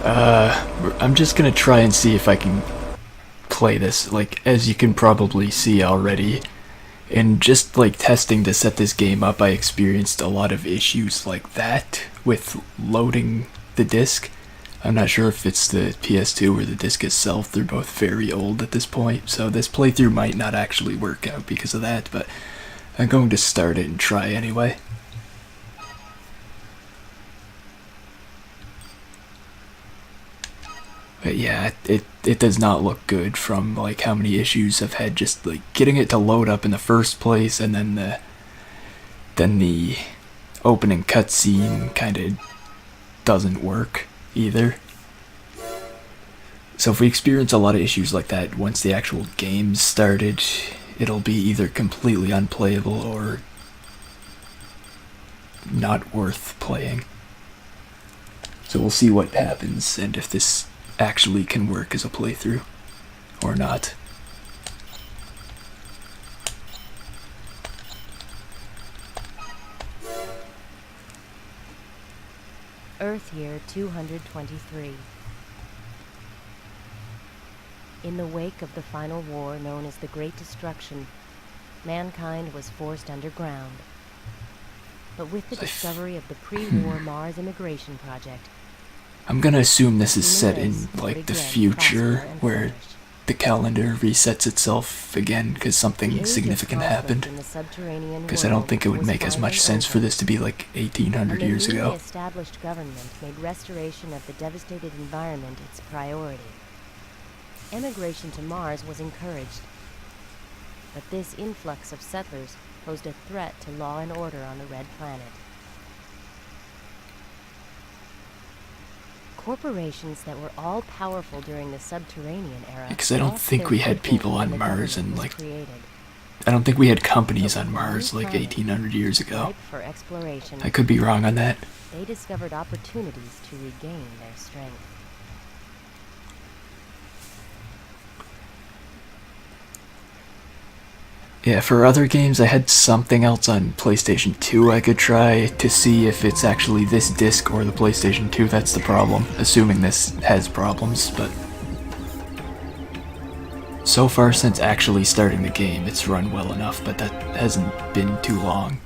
I'm just gonna try and see if I can play this. Like, as you can probably see already, and just like testing to set this game up, I experienced a lot of issues like that with loading the disc. I'm not sure if it's the PS2 or the disc itself. They're both very old at this point, so this playthrough might not actually work out because of that, but I'm going to start it and try anyway. But yeah, it does not look good from like how many issues I've had just like getting it to load up in the first place, and then the opening cutscene kind of doesn't work either. So if we experience a lot of issues like that once the actual game started, it'll be either completely unplayable or not worth playing. So we'll see what happens and if this actually can work as a playthrough or not. Earth Year 223. In the wake of the final war known as the Great Destruction, mankind was forced underground. But with the discovery of the pre-war Mars Immigration Project, I'm gonna assume this is set in like the future where the calendar resets itself again because something significant happened. Because I don't think it would make as much sense for this to be like 1800 years ago. The established government made restoration of the devastated environment its priority. Emigration to Mars was encouraged, but this influx of settlers posed a threat to law and order on the Red Planet. Corporations that were all powerful during the subterranean era. Because I don't think we had people on Mars and like, I don't think we had companies on Mars like 1800 years ago. I could be wrong on that. They discovered opportunities to regain their strength. Yeah, for other games I had something else on PlayStation 2 I could try to see if it's actually this disc or the PlayStation 2 that's the problem, assuming this has problems, but so far since actually starting the game it's run well enough, but that hasn't been too long.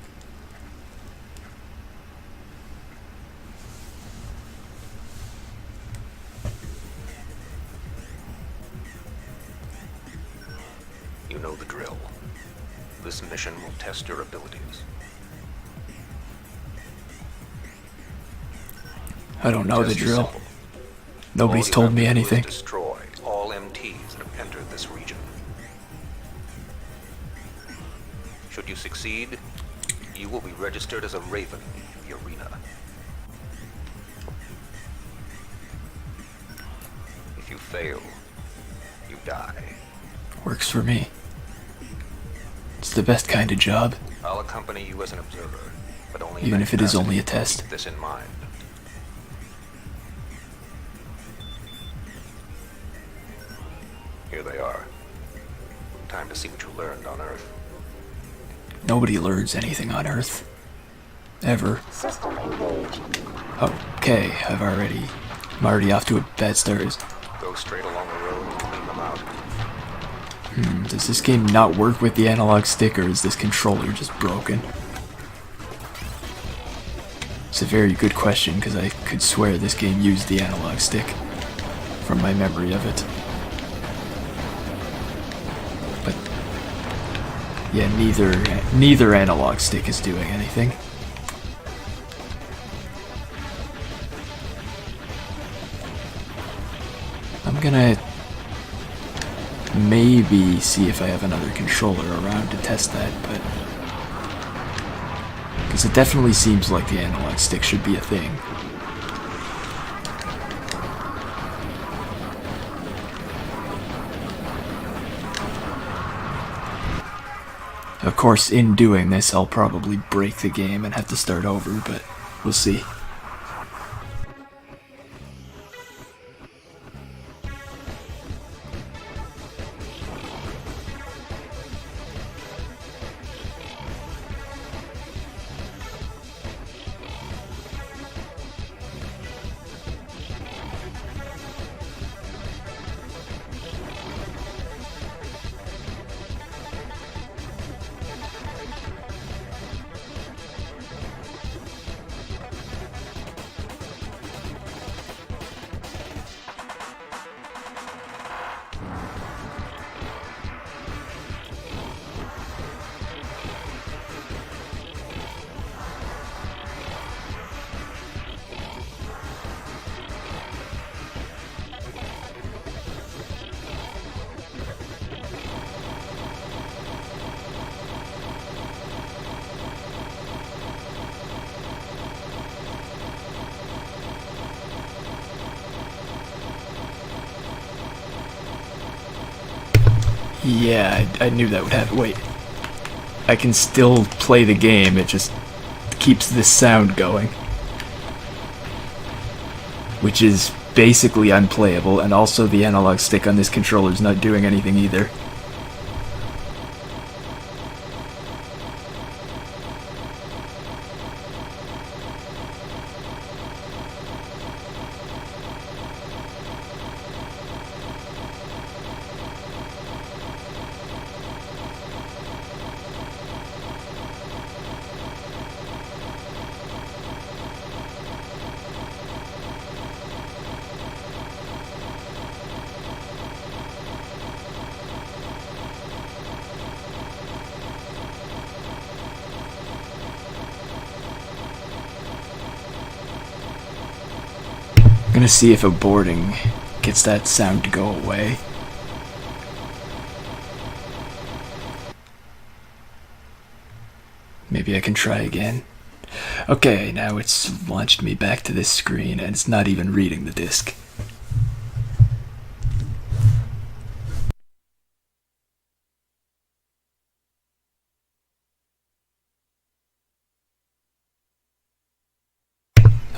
You know the drill. This mission will test your abilities. I don't know the drill. Nobody's told me anything. Destroy all MTs that have entered this region. Should you succeed, you will be registered as a Raven in the arena. If you fail, you die. Works for me. It's the best kind of job. I'll accompany you as an observer, but only even if it is only a test. Keep this in mind. Here they are. Time to see what you learned on Earth. Nobody learns anything on Earth. Ever. System engaged. Okay, I'm already off to a bad start. Go straight along the road and clean them out. Does this game not work with the analog stick, or is this controller just broken? It's a very good question, because I could swear this game used the analog stick, from my memory of it. But yeah, neither analog stick is doing anything. I'm gonna maybe see if I have another controller around to test that, but because it definitely seems like the analog stick should be a thing. Of course, in doing this, I'll probably break the game and have to start over, but we'll see. Yeah, I knew that would happen. Wait. I can still play the game, it just keeps this sound going. Which is basically unplayable, and also the analog stick on this controller is not doing anything either. I'm gonna see if aborting gets that sound to go away. Maybe I can try again. Okay, now it's launched me back to this screen and it's not even reading the disc.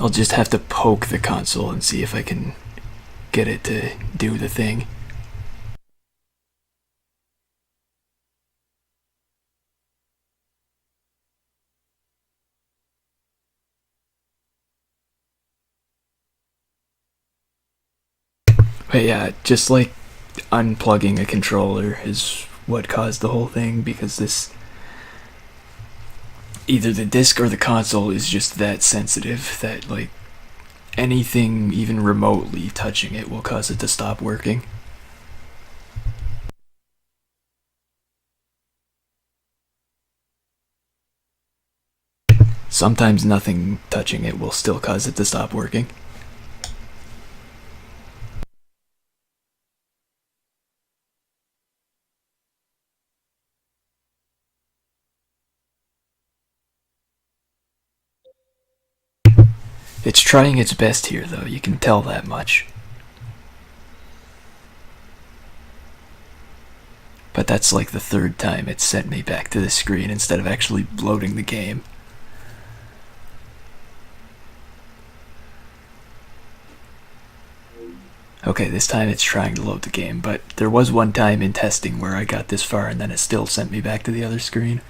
I'll just have to poke the console and see if I can get it to do the thing. But yeah, just like unplugging a controller is what caused the whole thing, because this, either the disc or the console is just that sensitive that like anything even remotely touching it will cause it to stop working. Sometimes nothing touching it will still cause it to stop working. It's trying its best here, though, you can tell that much. But that's like the third time it's sent me back to the screen instead of actually loading the game. Okay, this time it's trying to load the game, but there was one time in testing where I got this far and then it still sent me back to the other screen.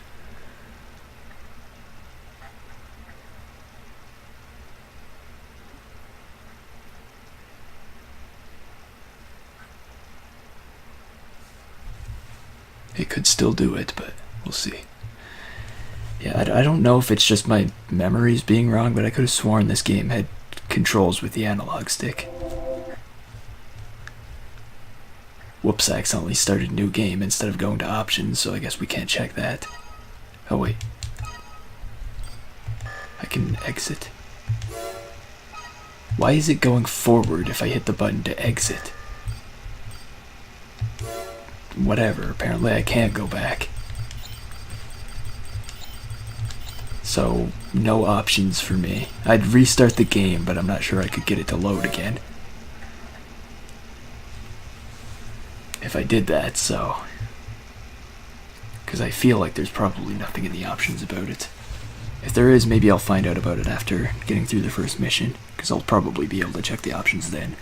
It could still do it, but we'll see. Yeah, I don't know if it's just my memories being wrong, but I could have sworn this game had controls with the analog stick. Whoops, I accidentally started a new game instead of going to options, so I guess we can't check that. Oh wait. I can exit. Why is it going forward if I hit the button to exit? Whatever, apparently I can't go back. So, no options for me. I'd restart the game, but I'm not sure I could get it to load again if I did that, so... because I feel like there's probably nothing in the options about it. If there is, maybe I'll find out about it after getting through the first mission, because I'll probably be able to check the options then.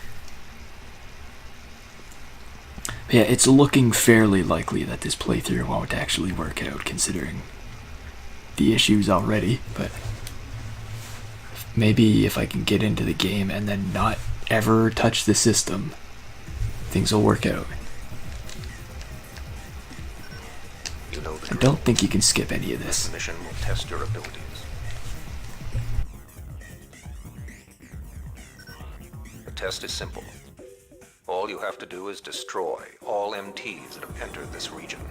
But yeah, it's looking fairly likely that this playthrough won't actually work out, considering the issues already, but maybe if I can get into the game and then not ever touch the system, things will work out. You know the I don't think you can skip any of this. This mission will test your abilities. The test is simple. All you have to do is destroy all MTs that have entered this region.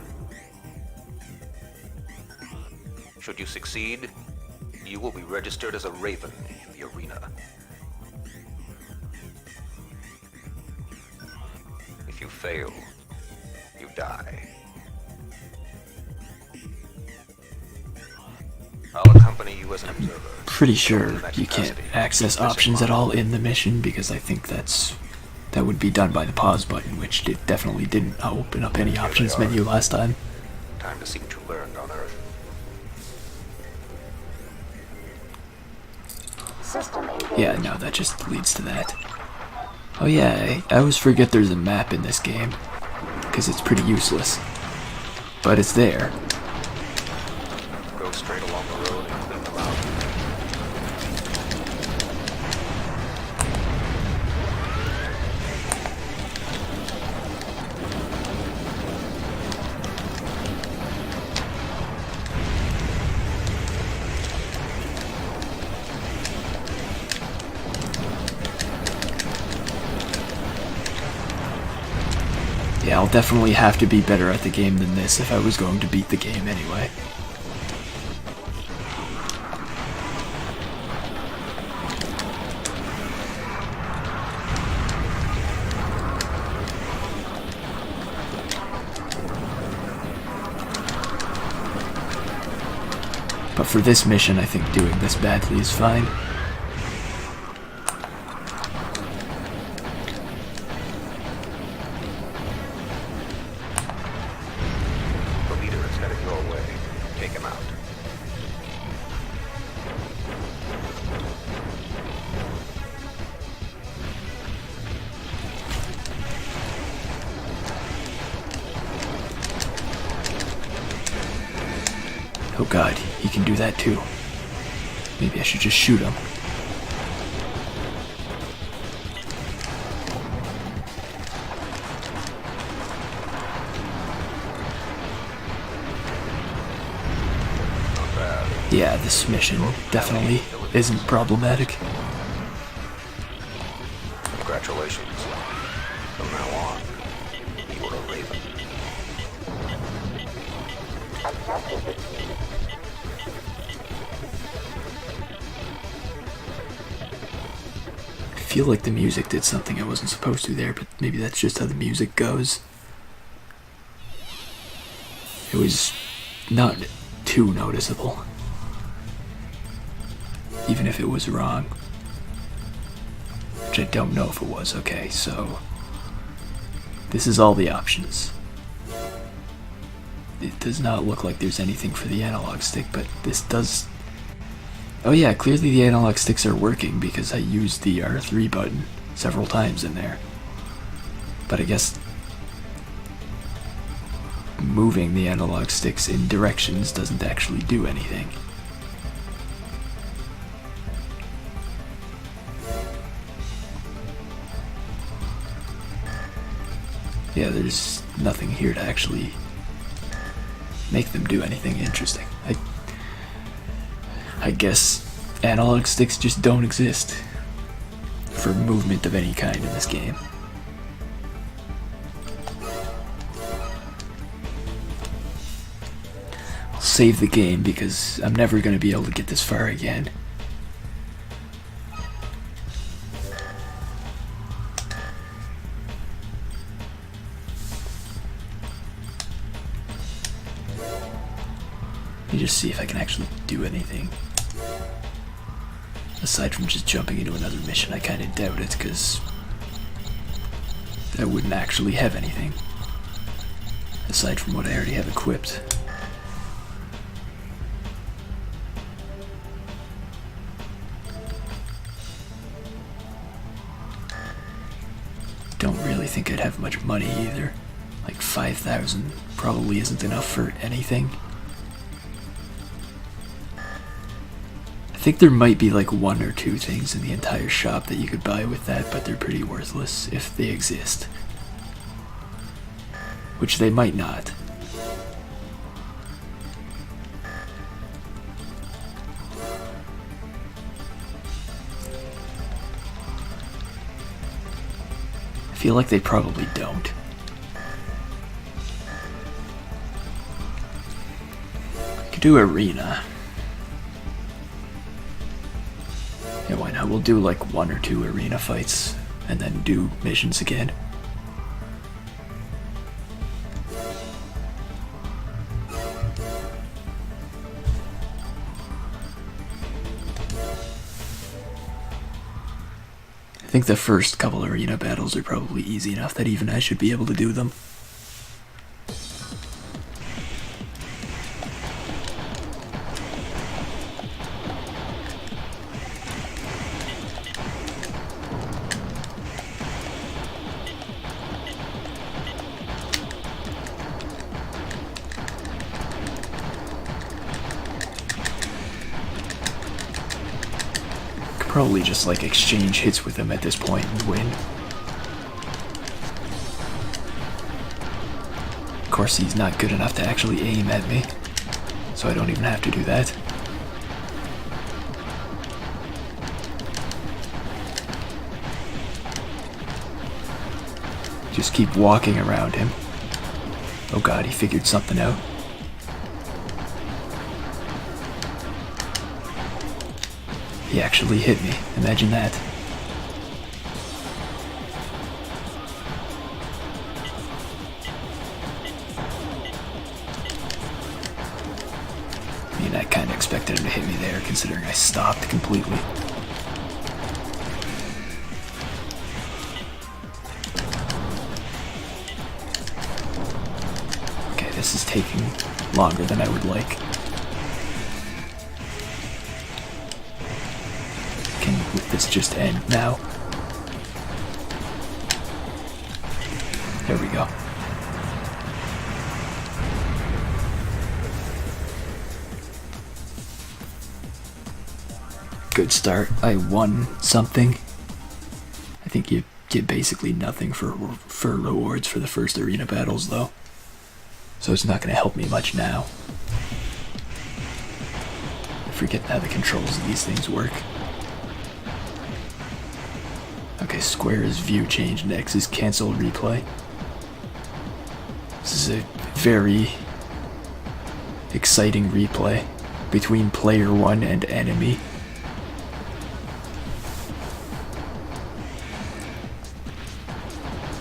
Should you succeed, you will be registered as a Raven in the arena. If you fail, you die. I'll accompany you as an observer. Pretty sure you can't access options at all in the mission, because I think that's that would be done by the pause button, which it definitely didn't open up any options menu last time. Time to see what you learned on Earth. Yeah, no, that just leads to that. Oh yeah, I always forget there's a map in this game, because it's pretty useless. But it's there. Go straight along the road and clean them out. Yeah, I'll definitely have to be better at the game than this if I was going to beat the game anyway. But for this mission, I think doing this badly is fine. The leader is headed your way. Take him out. Oh god, he can do that too. Maybe I should just shoot him. Not bad. Yeah, this mission definitely isn't problematic. Congratulations. From now on, you are a Raven. I feel like the music did something I wasn't supposed to there, but maybe that's just how the music goes. It was not too noticeable, even if it was wrong, which I don't know if it was. Okay, so this is all the options. It does not look like there's anything for the analog stick, but this does... Oh yeah, clearly the analog sticks are working because I used the R3 button several times in there. But I guess moving the analog sticks in directions doesn't actually do anything. Yeah, there's nothing here to actually make them do anything interesting. I guess analog sticks just don't exist for movement of any kind in this game. I'll save the game because I'm never going to be able to get this far again. Let me just see if I can actually do anything. Aside from just jumping into another mission, I kind of doubt it, because I wouldn't actually have anything. Aside from what I already have equipped. Don't really think I'd have much money either. Like 5,000 probably isn't enough for anything. I think there might be like one or two things in the entire shop that you could buy with that, but they're pretty worthless if they exist. Which they might not. I feel like they probably don't. I could do arena. Yeah, why not? We'll do like one or two arena fights and then do missions again. I think the first couple arena battles are probably easy enough that even I should be able to do them. Probably just like exchange hits with him at this point and win. Of course, he's not good enough to actually aim at me, so I don't even have to do that. Just keep walking around him. Oh god, he figured something out. He actually hit me. Imagine that. I mean, I kind of expected him to hit me there, considering I stopped completely. Okay, this is taking longer than I would like. Can this just end now? There we go. Good start. I won something. I think you get basically nothing for rewards for the first arena battles though. So it's not going to help me much now. I forget how the controls of these things work. Okay, square is view change and X is cancel replay. This is a very exciting replay between player 1 and enemy.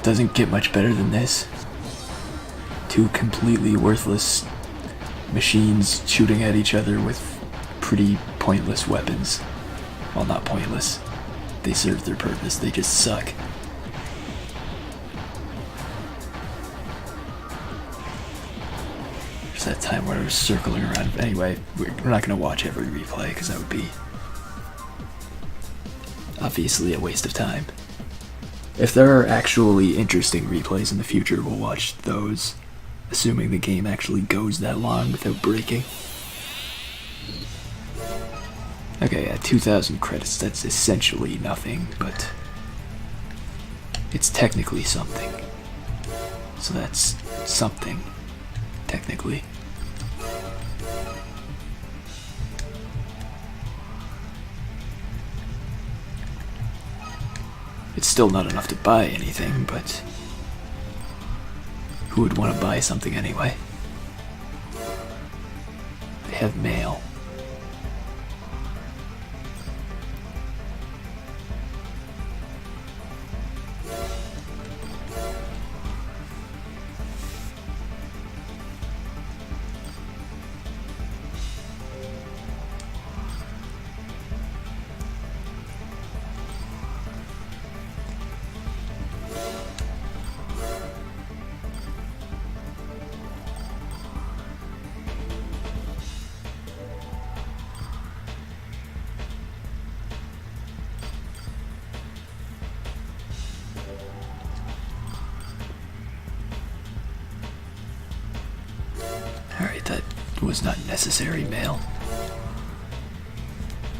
Doesn't get much better than this. Two completely worthless machines shooting at each other with pretty pointless weapons. Well, not pointless. They serve their purpose, they just suck. There's that time where I was circling around. Anyway, we're not going to watch every replay because that would be obviously a waste of time. If there are actually interesting replays in the future, we'll watch those, assuming the game actually goes that long without breaking. Okay, at 2,000 credits, that's essentially nothing, but it's technically something. So that's something, technically. It's still not enough to buy anything, but who would want to buy something anyway? I have mail. Alright, that was not necessary mail.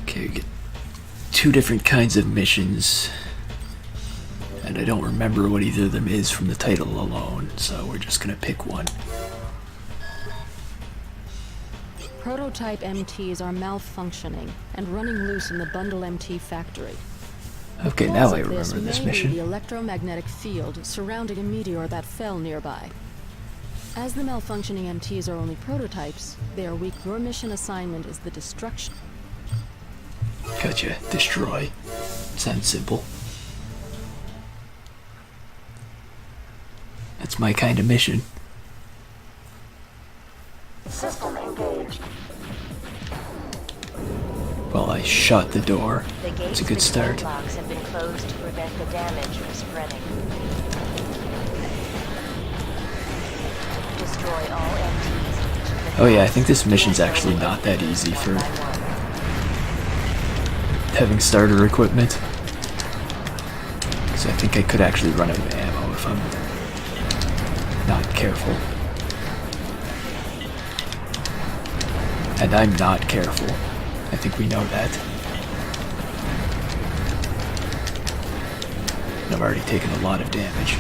Okay, we get two different kinds of missions. And I don't remember what either of them is from the title alone, so we're just gonna pick one. Prototype MTs are malfunctioning and running loose in the Bundle MT factory. Okay, now I remember this mission. The electromagnetic field surrounding a meteor that fell nearby. As the malfunctioning MTs are only prototypes, they are weak. Your mission assignment is the destruction. Gotcha. Destroy. Sounds simple. That's my kind of mission. System engaged. Well, I shot the door. The It's gates a good to the start. gate locks have been closed to prevent the damage from spreading. Destroy all MTs. Oh yeah, I think this mission's actually not that easy for having starter equipment. So I think I could actually run out of ammo if I'm not careful. And I'm not careful. I think we know that. And I've already taken a lot of damage.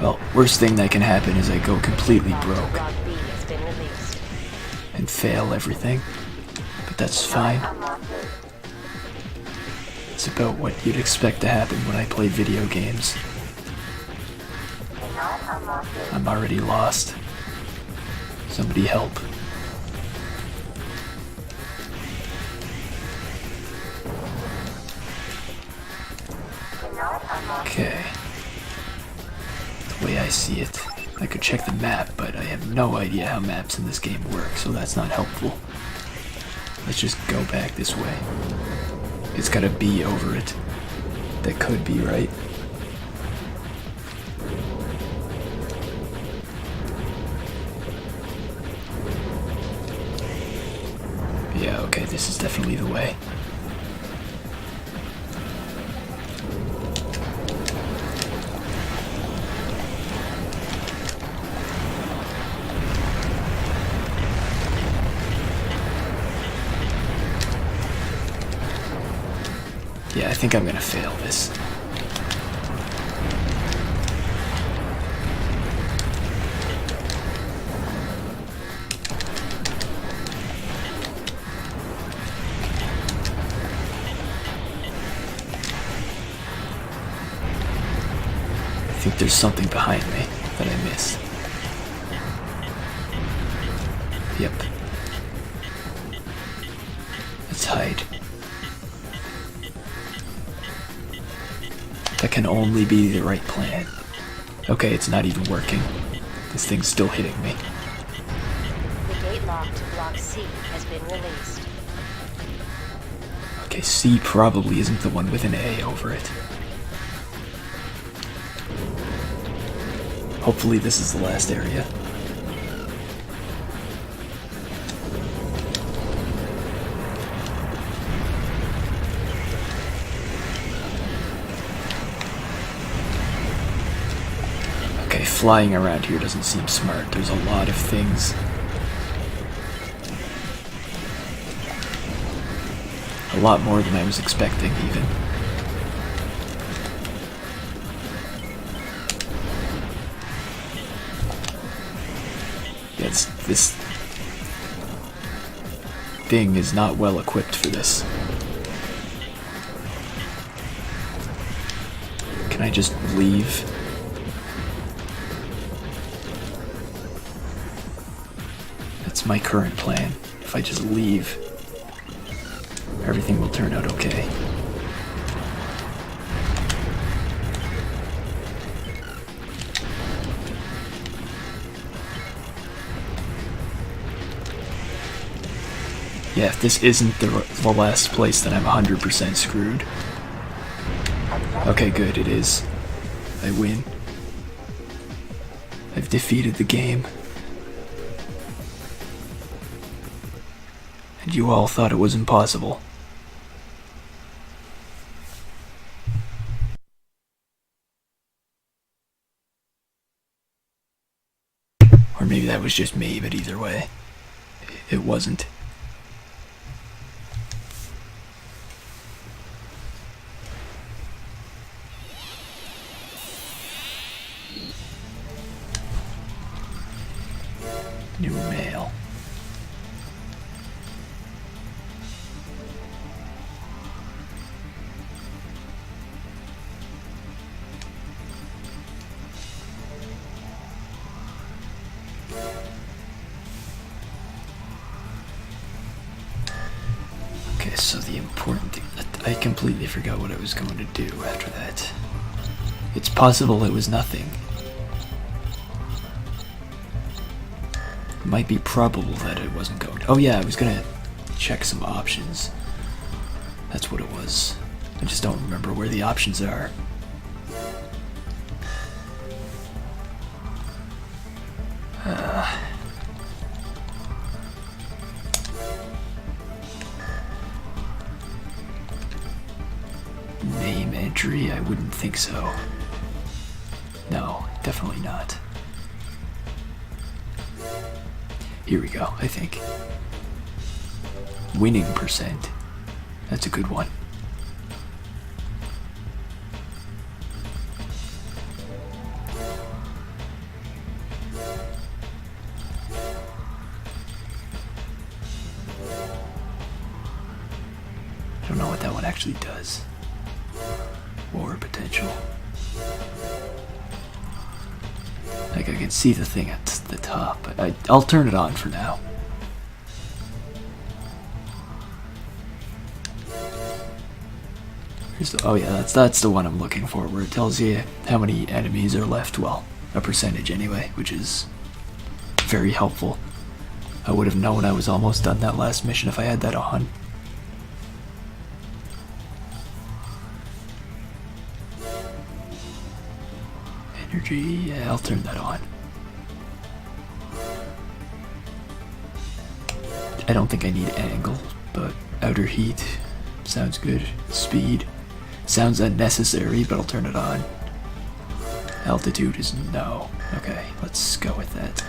Well, worst thing that can happen is I go completely broke Block B has been released. and fail everything. But that's fine. It's about what you'd expect to happen when I play video games. I'm already lost. Somebody help. Okay. The way I see it, I could check the map, but I have no idea how maps in this game work, so that's not helpful. Let's just go back this way. It's got a B over it. That could be right. Yeah, okay, this is definitely the way. Yeah, I think I'm gonna fail this. I think there's something behind me that I missed. Yep. Let's hide. That can only be the right plan. Okay, it's not even working. This thing's still hitting me. The gate lock to Block C has been released. Okay, C probably isn't the one with an A over it. Hopefully this is the last area. Okay, flying around here doesn't seem smart. There's a lot of things. A lot more than I was expecting, even. Yes, this thing is not well equipped for this. Can I just leave? That's my current plan. If I just leave, everything will turn out okay. Yeah, if this isn't the last place, then I'm 100% screwed. Okay, good, it is. I win. I've defeated the game. And you all thought it was impossible. Or maybe that was just me, but either way, it wasn't. New mail. Okay, so the important thing, I completely forgot what I was going to do after that. It's possible it was nothing. It might be probable that it wasn't going to. Oh yeah, I was gonna check some options. That's what it was. I just don't remember where the options are. Name entry? I wouldn't think so. No, definitely not. Here we go, I think. Winning percent. That's a good one. I don't know what that one actually does. War potential. Like I can see the thing at the top, but I'll turn it on for now. Oh yeah, that's the one I'm looking for, where it tells you how many enemies are left. Well, a percentage anyway, which is very helpful. I would have known I was almost done that last mission if I had that on. Energy, yeah, I'll turn that on. I don't think I need angle, but outer heat sounds good. Speed sounds unnecessary, but I'll turn it on. Altitude is no. Okay, let's go with that.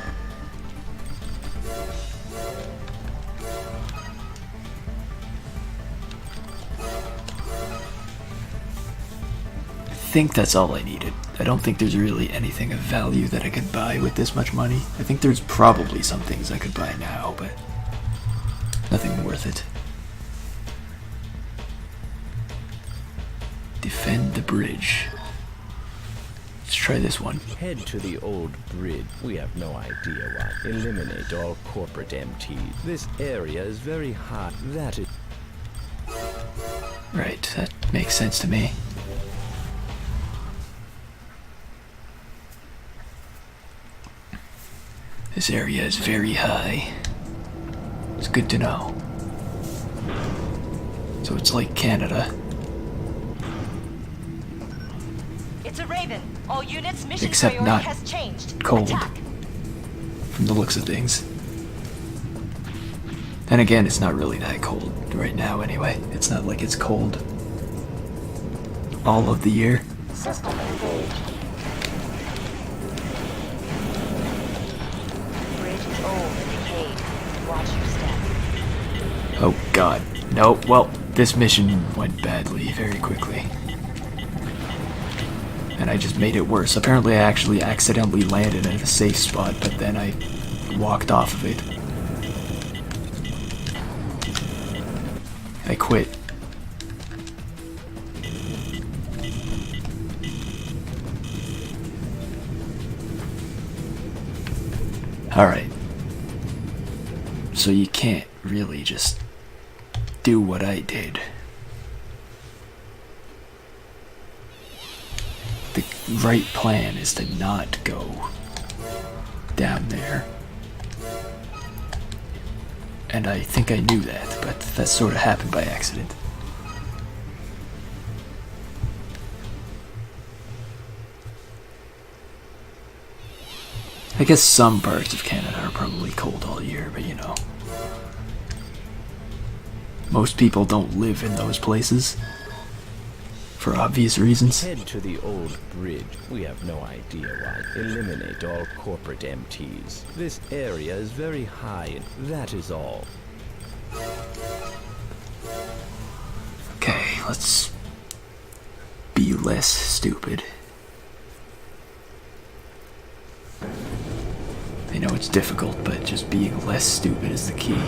I think that's all I needed. I don't think there's really anything of value that I could buy with this much money. I think there's probably some things I could buy now, but nothing worth it. Defend the bridge. Let's try this one. Head to the old bridge. We have no idea why. Eliminate all corporate MTs. This area is very hot. That is... Right, that makes sense to me. This area is very high. It's good to know. So it's like Canada. It's a Raven. All units, mission Except priority not has changed. cold. Attack. From the looks of things. And again, it's not really that cold right now anyway. It's not like it's cold all of the year. System engaged. Bridge is old and decayed. Watch your step. Oh god. No, well, this mission went badly very quickly. And I just made it worse. Apparently I actually accidentally landed at a safe spot, but then I walked off of it. I quit. Alright. So you can't really just do what I did. The right plan is to not go down there. And I think I knew that, but that sort of happened by accident. I guess some parts of Canada are probably cold all year, but you know. Most people don't live in those places. For obvious reasons. Head to the old bridge. We have no idea why. Eliminate all corporate MTs. This area is very high, and that is all. Okay, let's be less stupid. I know it's difficult, but just being less stupid is the key.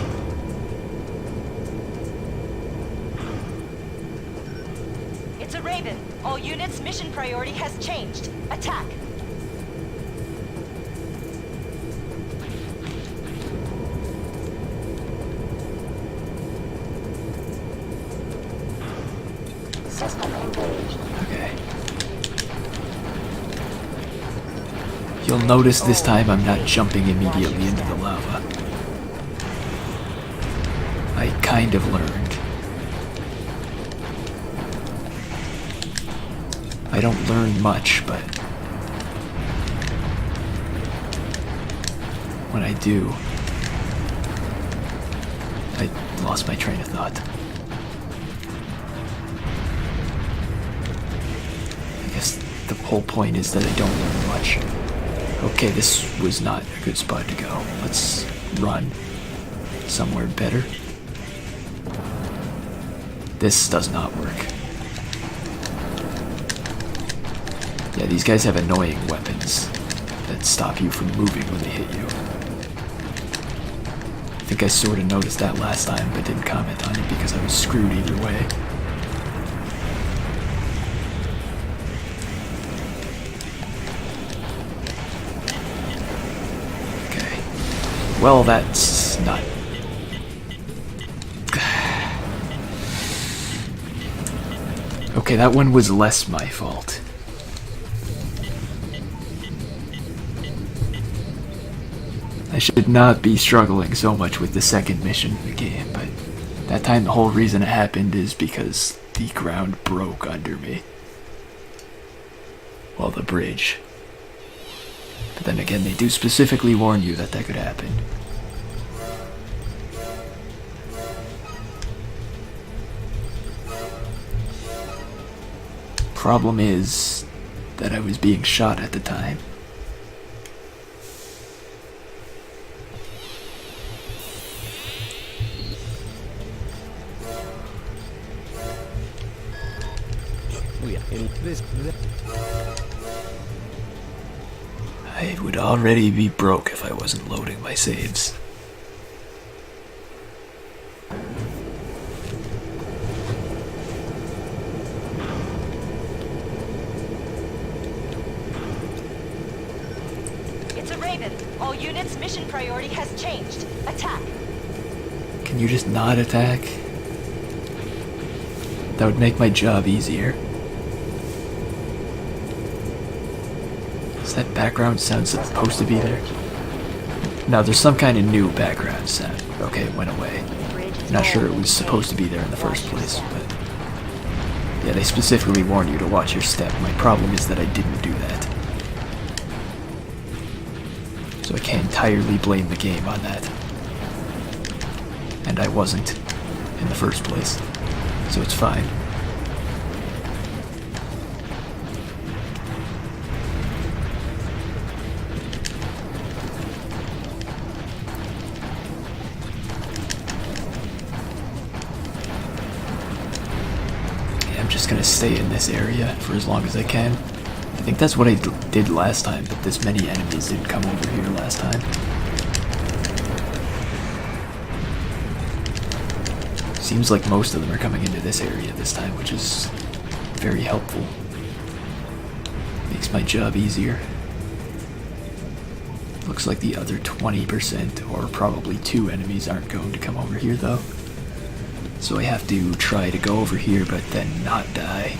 It's a Raven. All units, mission priority has changed. Attack. You'll notice this time I'm not jumping immediately into the lava. I kind of learned. I don't learn much, but when I do, I lost my train of thought. I guess the whole point is that I don't learn much. Okay, this was not a good spot to go. Let's run somewhere better. This does not work. Yeah, these guys have annoying weapons that stop you from moving when they hit you. I think I sort of noticed that last time, but didn't comment on it because I was screwed either way. Okay. Well, that's not... Okay, that one was less my fault. I should not be struggling so much with the second mission in the game, but that time the whole reason it happened is because the ground broke under me. Well, the bridge. But then again, they do specifically warn you that that could happen. Problem is that I was being shot at the time. We are in this. I would already be broke if I wasn't loading my saves. It's a Raven. All units, mission priority has changed. Attack. Can you just not attack? That would make my job easier. Is that background sound supposed to be there? No, there's some kind of new background sound. Okay, it went away. Not sure it was supposed to be there in the first place, but... Yeah, they specifically warn you to watch your step. My problem is that I didn't do that. So I can't entirely blame the game on that. And I wasn't in the first place. So it's fine. I'm just gonna stay in this area for as long as I can. I think that's what I did last time, but this many enemies didn't come over here last time. Seems like most of them are coming into this area this time, which is very helpful. Makes my job easier. Looks like the other 20%, or probably 2 enemies, aren't going to come over here though. So I have to try to go over here but then not die.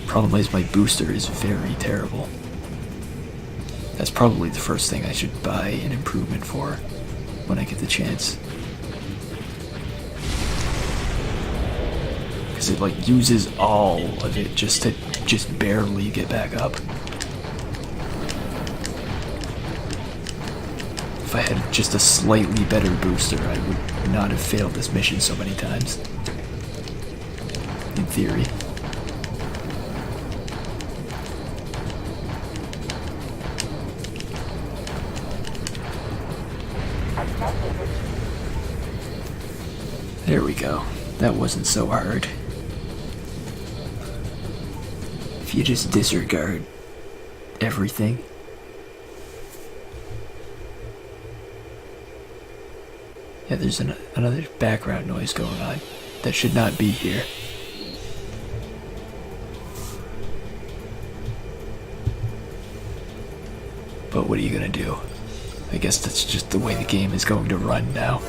Problem is my booster is very terrible. That's probably the first thing I should buy an improvement for when I get the chance. Because it like uses all of it just to barely get back up. If I had just a slightly better booster, I would not have failed this mission so many times. In theory. There we go. That wasn't so hard. If you just disregard everything. Yeah, there's another background noise going on that should not be here. But what are you gonna do? I guess that's just the way the game is going to run now.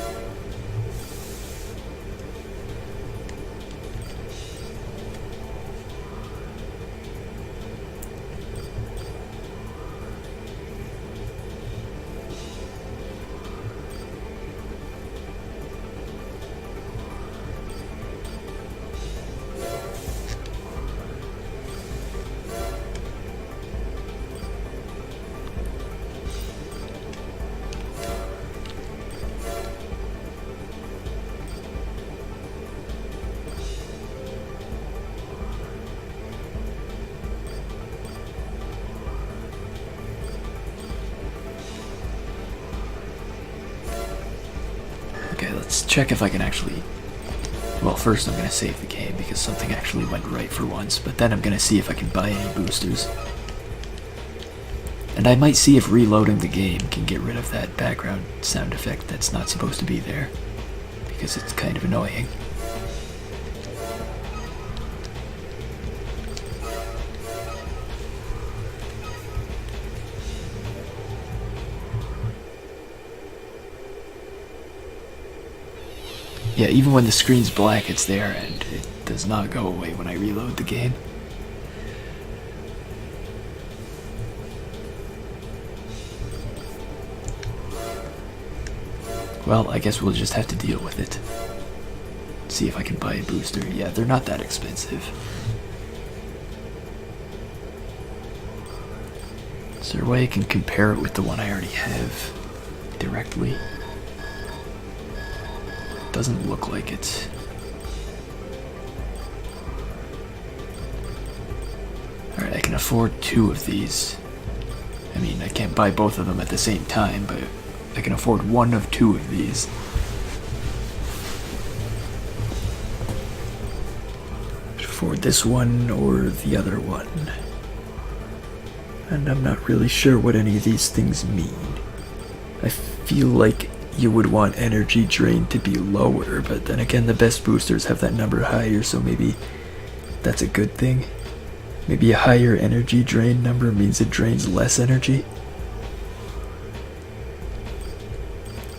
let's check if I can actually... Well, first I'm gonna save the game because something actually went right for once, but then I'm gonna see if I can buy any boosters. And I might see if reloading the game can get rid of that background sound effect that's not supposed to be there, because it's kind of annoying. Yeah, even when the screen's black, it's there, and it does not go away when I reload the game. Well, I guess we'll just have to deal with it. See if I can buy a booster. Yeah, they're not that expensive. Is there a way I can compare it with the one I already have directly? Doesn't look like it. Alright, I can afford 2 of these. I mean, I can't buy both of them at the same time, but I can afford 1 of 2 of these. Afford this one or the other one. And I'm not really sure what any of these things mean. I feel like you would want energy drain to be lower, but then again the best boosters have that number higher, so maybe that's a good thing. Maybe a higher energy drain number means it drains less energy.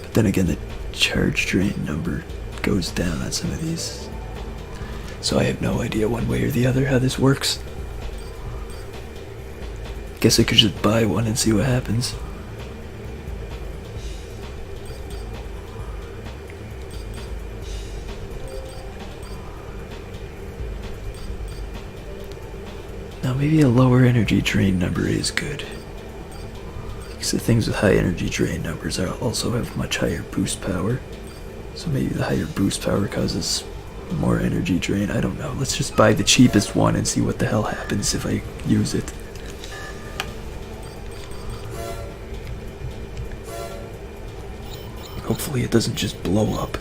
But then again the charge drain number goes down on some of these. So I have no idea one way or the other how this works. Guess I could just buy one and see what happens. Now maybe a lower energy drain number is good. Because the things with high energy drain numbers also have much higher boost power. So maybe the higher boost power causes more energy drain. I don't know. Let's just buy the cheapest one and see what the hell happens if I use it. Hopefully it doesn't just blow up.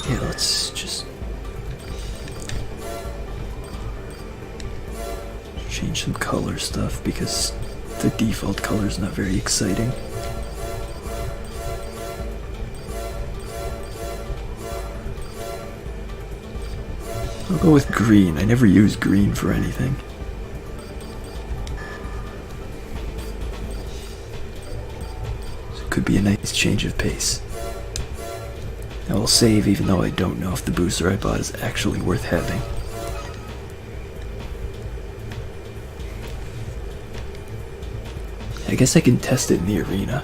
Yeah, let's just change some color stuff because the default color is not very exciting. I'll go with green. I never use green for anything. So it could be a nice change of pace. I will save even though I don't know if the booster I bought is actually worth having. I guess I can test it in the arena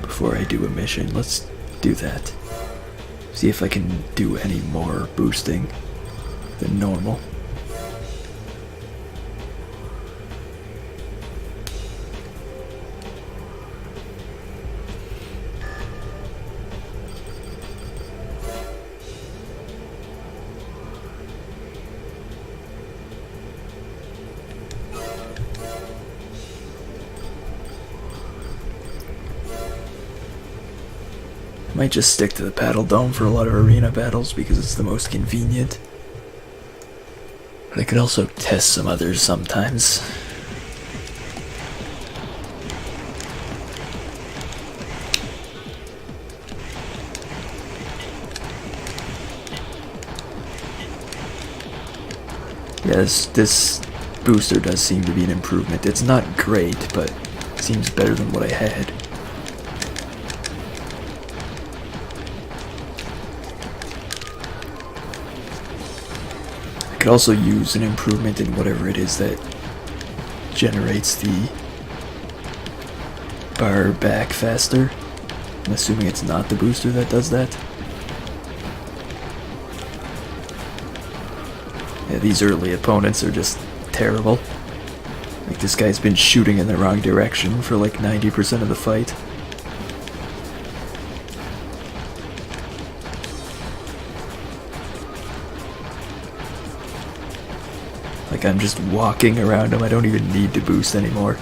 before I do a mission. Let's do that. See if I can do any more boosting than normal. Might just stick to the paddle dome for a lot of arena battles because it's the most convenient. But I could also test some others sometimes. Yes, this booster does seem to be an improvement. It's not great, but it seems better than what I had. I could also use an improvement in whatever it is that generates the bar back faster. I'm assuming it's not the booster that does that. Yeah, these early opponents are just terrible. Like, this guy's been shooting in the wrong direction for like 90% of the fight. Like I'm just walking around them. I don't even need to boost anymore.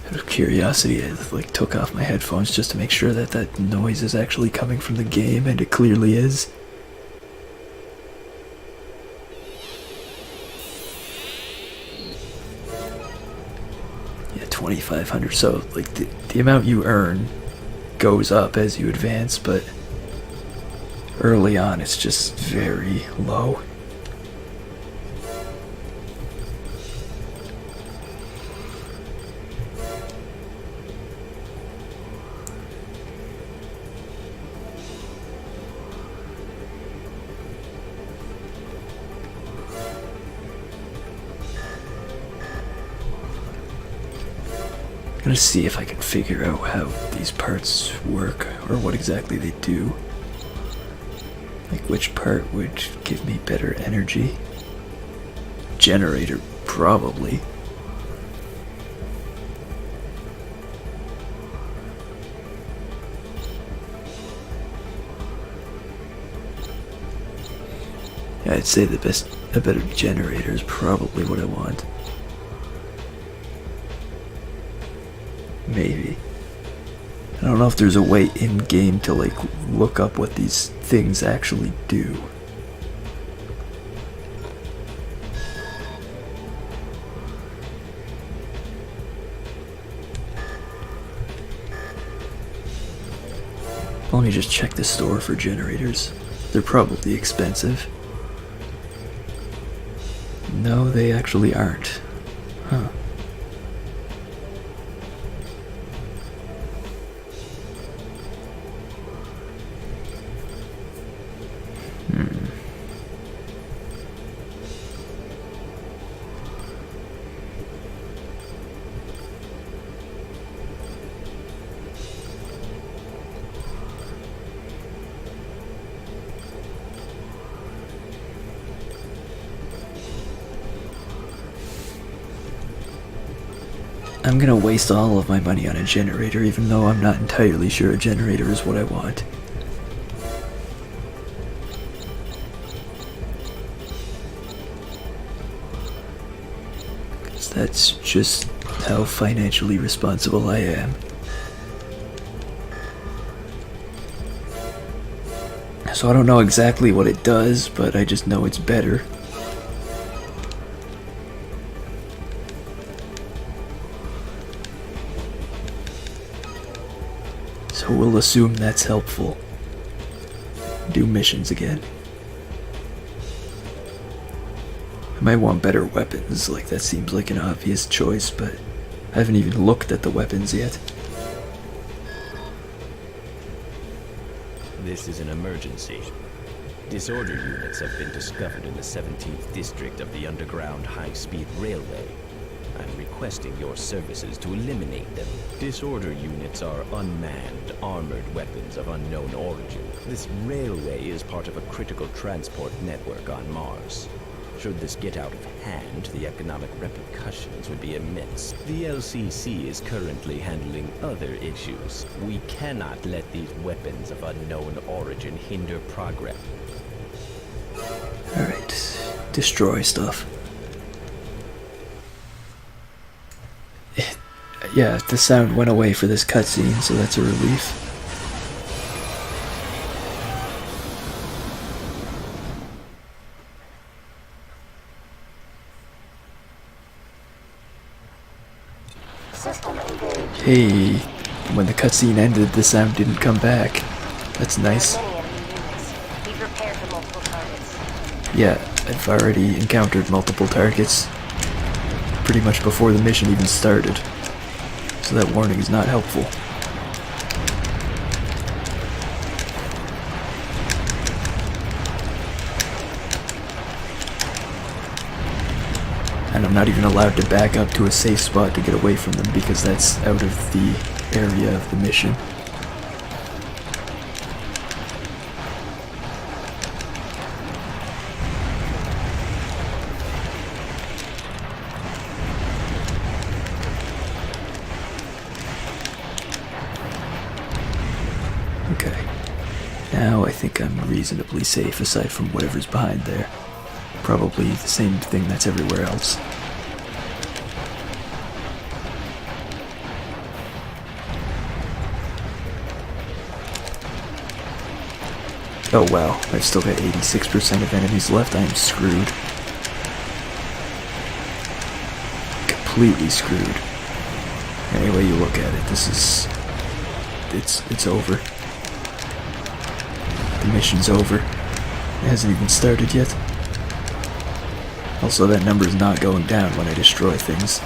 Out of curiosity, I like took off my headphones just to make sure that that noise is actually coming from the game, and it clearly is. Yeah, 2,500. So like the amount you earn goes up as you advance, but early on it's just very low. I'm gonna see if I can figure out how these parts work, or what exactly they do. Like which part would give me better energy. Generator, probably. Yeah, I'd say a better generator is probably what I want. Maybe. I don't know if there's a way in game to like look up what these things actually do. Let me just check the store for generators. They're probably expensive. No, they actually aren't. Huh. I'm gonna waste all of my money on a generator, even though I'm not entirely sure a generator is what I want. Because that's just how financially responsible I am. So I don't know exactly what it does, but I just know it's better. So we'll assume that's helpful. Do missions again. I might want better weapons, like that seems like an obvious choice, but I haven't even looked at the weapons yet. This is an emergency. Disorder units have been discovered in the 17th district of the underground high-speed railway. I'm requesting your services to eliminate them. Disorder units are unmanned, armored weapons of unknown origin. This railway is part of a critical transport network on Mars. Should this get out of hand, the economic repercussions would be immense. The LCC is currently handling other issues. We cannot let these weapons of unknown origin hinder progress. Alright, destroy stuff. Yeah, the sound went away for this cutscene, so that's a relief. Hey, when the cutscene ended, the sound didn't come back. That's nice. We've repaired the multiple targets. Yeah, I've already encountered multiple targets pretty much before the mission even started. So that warning is not helpful. I I'm not even allowed to back up to a safe spot to get away from them because that's out of the area of the mission. Okay. Now I think I'm reasonably safe aside from whatever's behind there. Probably the same thing that's everywhere else. Oh wow, I've still got 86% of enemies left. I am screwed. Completely screwed. Any way you look at it, this is... It's over. The mission's over. It hasn't even started yet. Also, that number's not going down when I destroy things.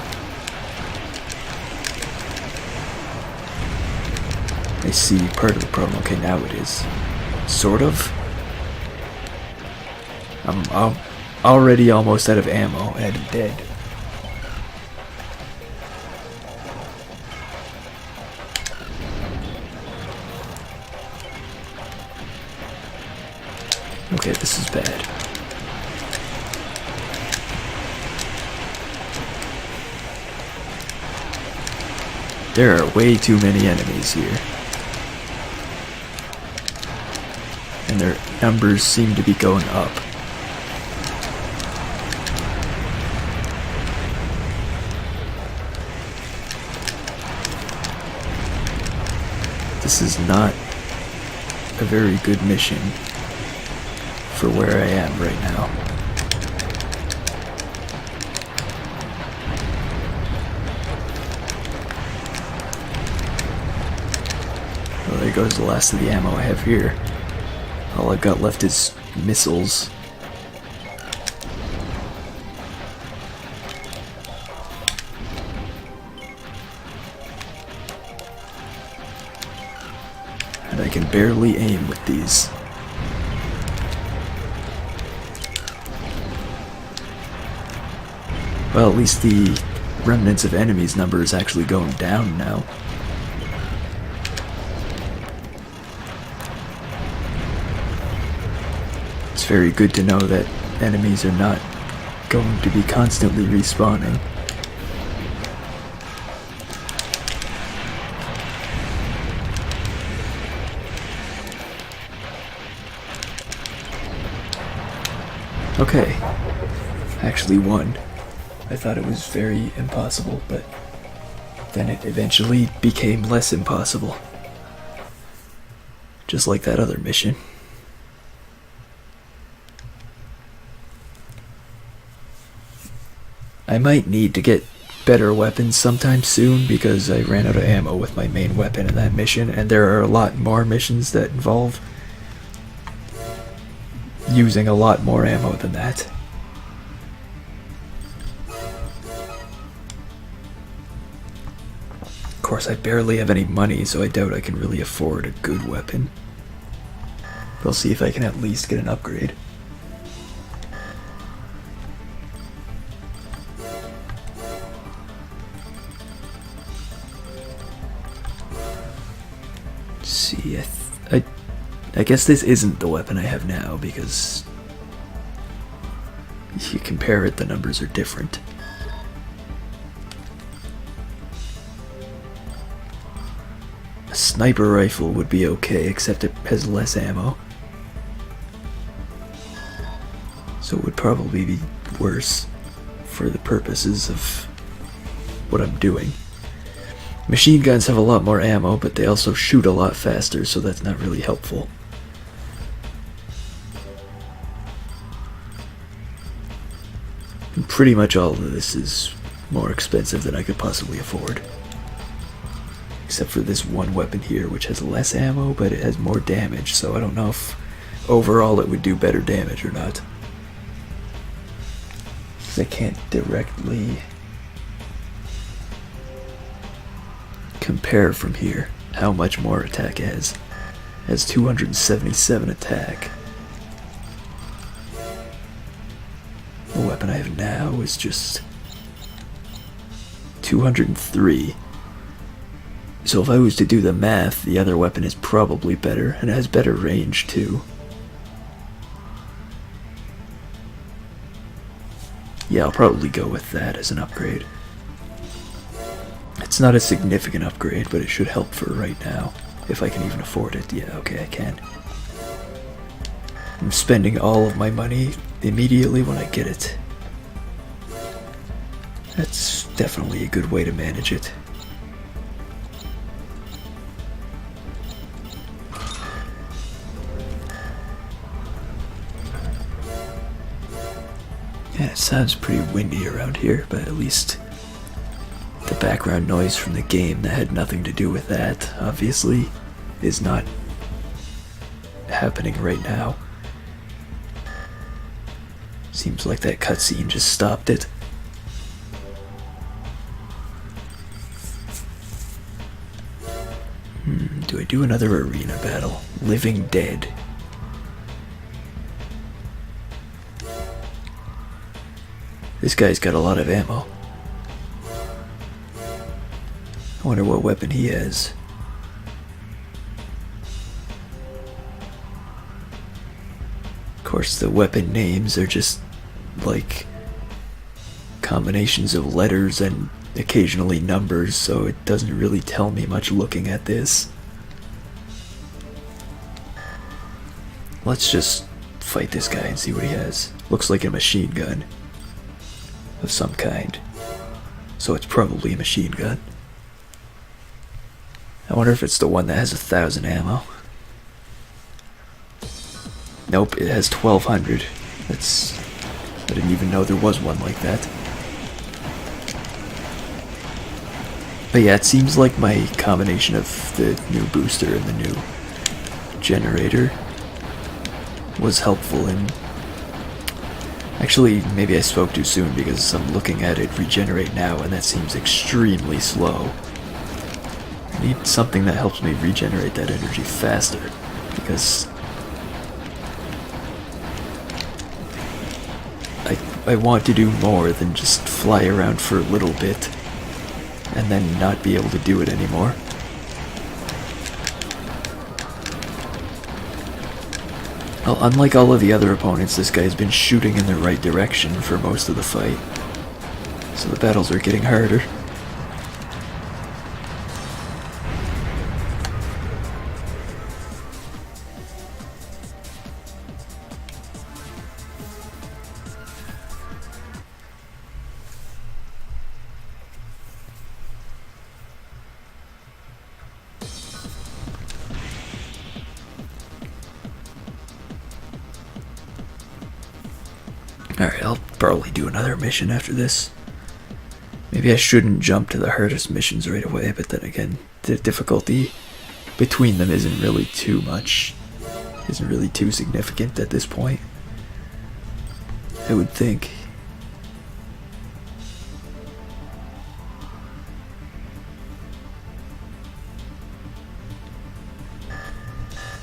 I see part of the problem. Okay, now it is. Sort of. I'm already almost out of ammo and dead. Okay, this is bad. There are way too many enemies here. And their numbers seem to be going up. This is not a very good mission for where I am right now. Well, there goes the last of the ammo I have here. All I've got left is missiles. And I can barely aim with these. Well, at least the remnants of enemies number is actually going down now. It's very good to know that enemies are not going to be constantly respawning. Okay, actually won. I thought it was very impossible, but then it eventually became less impossible. Just like that other mission. I might need to get better weapons sometime soon because I ran out of ammo with my main weapon in that mission, and there are a lot more missions that involve using a lot more ammo than that. Of course, I barely have any money, so I doubt I can really afford a good weapon. But I'll see if I can at least get an upgrade. See, I guess this isn't the weapon I have now, because if you compare it, the numbers are different. A sniper rifle would be okay, except it has less ammo. So it would probably be worse for the purposes of what I'm doing. Machine guns have a lot more ammo, but they also shoot a lot faster, so that's not really helpful. And pretty much all of this is more expensive than I could possibly afford. Except for this one weapon here, which has less ammo, but it has more damage, so I don't know if overall it would do better damage or not. Because I can't directly compare from here how much more attack it has. It has 277 attack. The weapon I have now is just 203. So if I was to do the math, the other weapon is probably better, and it has better range too. Yeah, I'll probably go with that as an upgrade. It's not a significant upgrade, but it should help for right now. If I can even afford it. Yeah, okay, I can. I'm spending all of my money immediately when I get it. That's definitely a good way to manage it. Yeah, it sounds pretty windy around here, but at least the background noise from the game that had nothing to do with that, obviously, is not happening right now. Seems like that cutscene just stopped it. Do I do another arena battle? Living Dead. This guy's got a lot of ammo. I wonder what weapon he has. Of course, the weapon names are just like combinations of letters and occasionally numbers, so it doesn't really tell me much looking at this. Let's just fight this guy and see what he has. Looks like a machine gun of some kind, so it's probably a machine gun. I wonder if it's the one that has 1,000 ammo. Nope, it has 1,200. I didn't even know there was one like that. But yeah, it seems like my combination of the new booster and the new generator was helpful in... Actually, maybe I spoke too soon because I'm looking at it regenerate now and that seems extremely slow. I need something that helps me regenerate that energy faster because I want to do more than just fly around for a little bit and then not be able to do it anymore. Well, unlike all of the other opponents, this guy's been shooting in the right direction for most of the fight, so the battles are getting harder. Alright, I'll probably do another mission after this. Maybe I shouldn't jump to the hardest missions right away, but then again, the difficulty between them isn't really too much. Isn't really too significant at this point, I would think.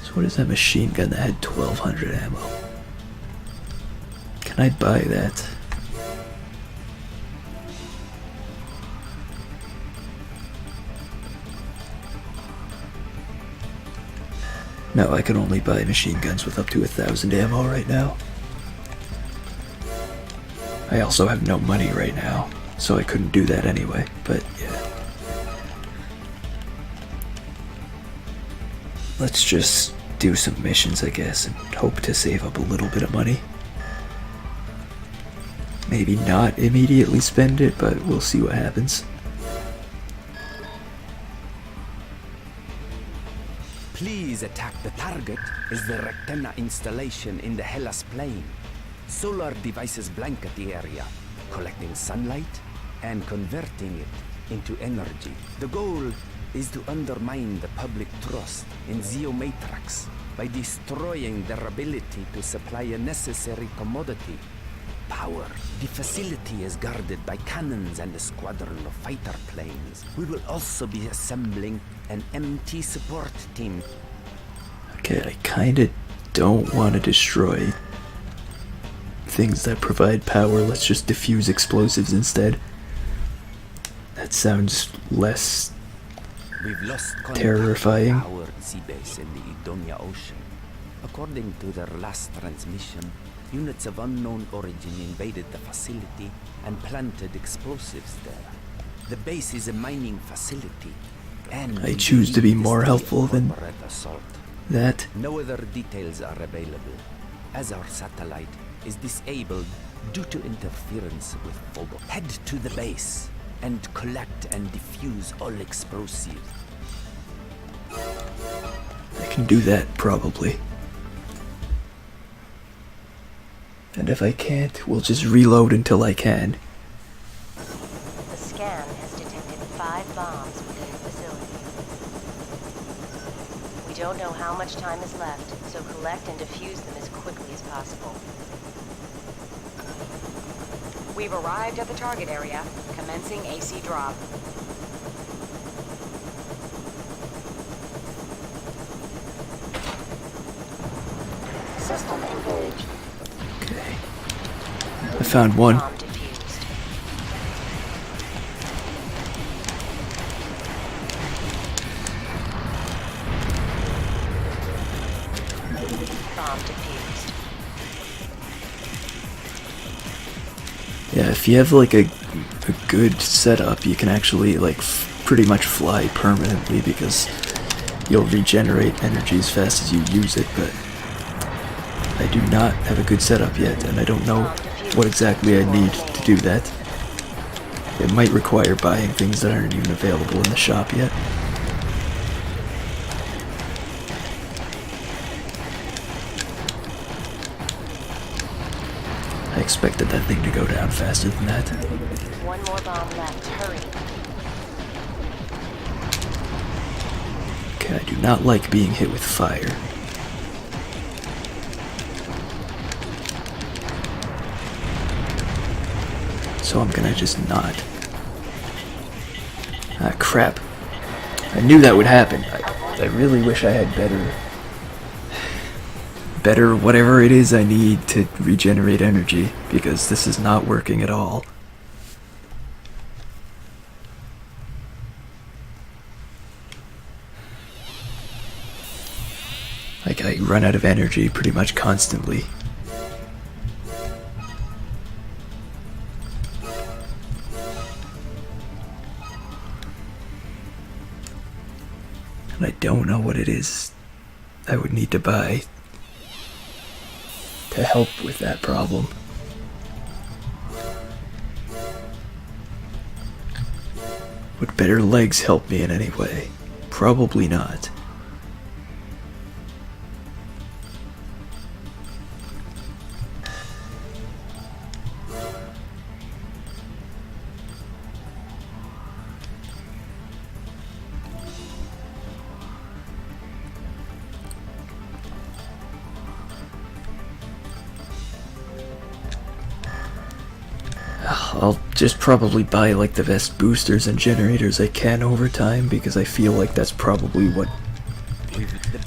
So what is that machine gun that had 1,200 ammo? Can I buy that? No, I can only buy machine guns with up to 1,000 ammo right now. I also have no money right now, so I couldn't do that anyway, but yeah. Let's just do some missions, I guess, and hope to save up a little bit of money. Maybe not immediately spend it, but we'll see what happens. Please attack the target is the Rectenna installation in the Hellas Plain. Solar devices blanket the area, collecting sunlight and converting it into energy. The goal is to undermine the public trust in Geomatrix by destroying their ability to supply a necessary commodity. Power. The facility is guarded by cannons and a squadron of fighter planes. We will also be assembling an MT support team. Okay, I kinda don't want to destroy things that provide power. Let's just defuse explosives instead. That sounds less We've lost contact terrifying. with our sea base in the Idonia Ocean. According to their last transmission, units of unknown origin invaded the facility and planted explosives there. The base is a mining facility, and I choose to be more helpful than corporate assault. that. No other details are available, as our satellite is disabled due to interference with Phobos. Head to the base and collect and defuse all explosives. I can do that, probably. And if I can't, we'll just reload until I can. The scan has detected 5 bombs within the facility. We don't know how much time is left, so collect and defuse them as quickly as possible. We've arrived at the target area, commencing AC drop. System engaged. Okay. I found one. Bomb defused. Bomb defused. Yeah, if you have like a good setup, you can actually like pretty much fly permanently because you'll regenerate energy as fast as you use it, but I do not have a good setup yet, and I don't know what exactly I need to do that. It might require buying things that aren't even available in the shop yet. I expected that thing to go down faster than that. One more bomb left. Hurry. Okay, I do not like being hit with fire. So I'm gonna just not. Ah, crap. I knew that would happen. I really wish I had better whatever it is I need to regenerate energy, because this is not working at all. Like, I run out of energy pretty much constantly. And I don't know what it is I would need to buy to help with that problem. Would better legs help me in any way? Probably not. I'll just probably buy like the best boosters and generators I can over time, because I feel like that's probably what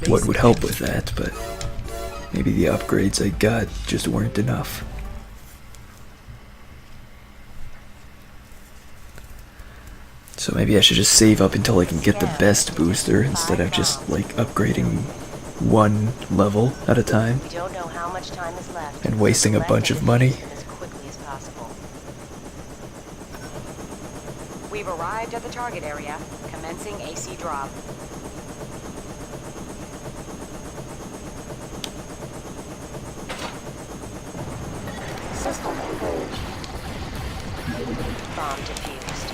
would help with that, but maybe the upgrades I got just weren't enough. So maybe I should just save up until I can get the best booster instead of just like upgrading one level at a time We don't know how much time is left, and wasting a so bunch collect of and money. defuse them as quickly as possible. We've arrived at the target area, commencing AC drop. System engaged. Bomb defused.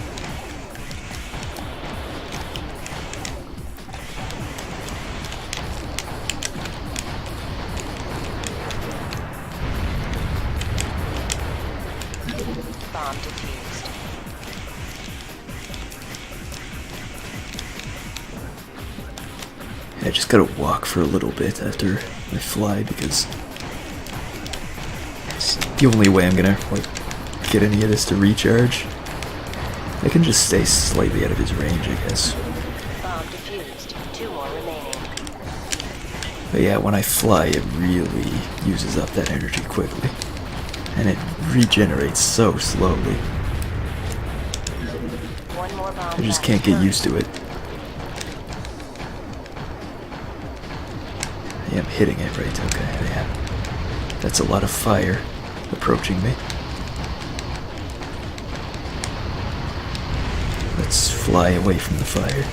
Bomb defused. I just gotta walk for a little bit after I fly, because it's the only way I'm gonna like get any of this to recharge. I can just stay slightly out of his range, I guess. Bomb defused. 2 more remaining. But yeah, when I fly, it really uses up that energy quickly. And it regenerates so slowly. One more More bombs I just back. can't get Hurry. used to it. I am hitting it right, okay, I am. That's a lot of fire approaching me. Let's fly away from the fire.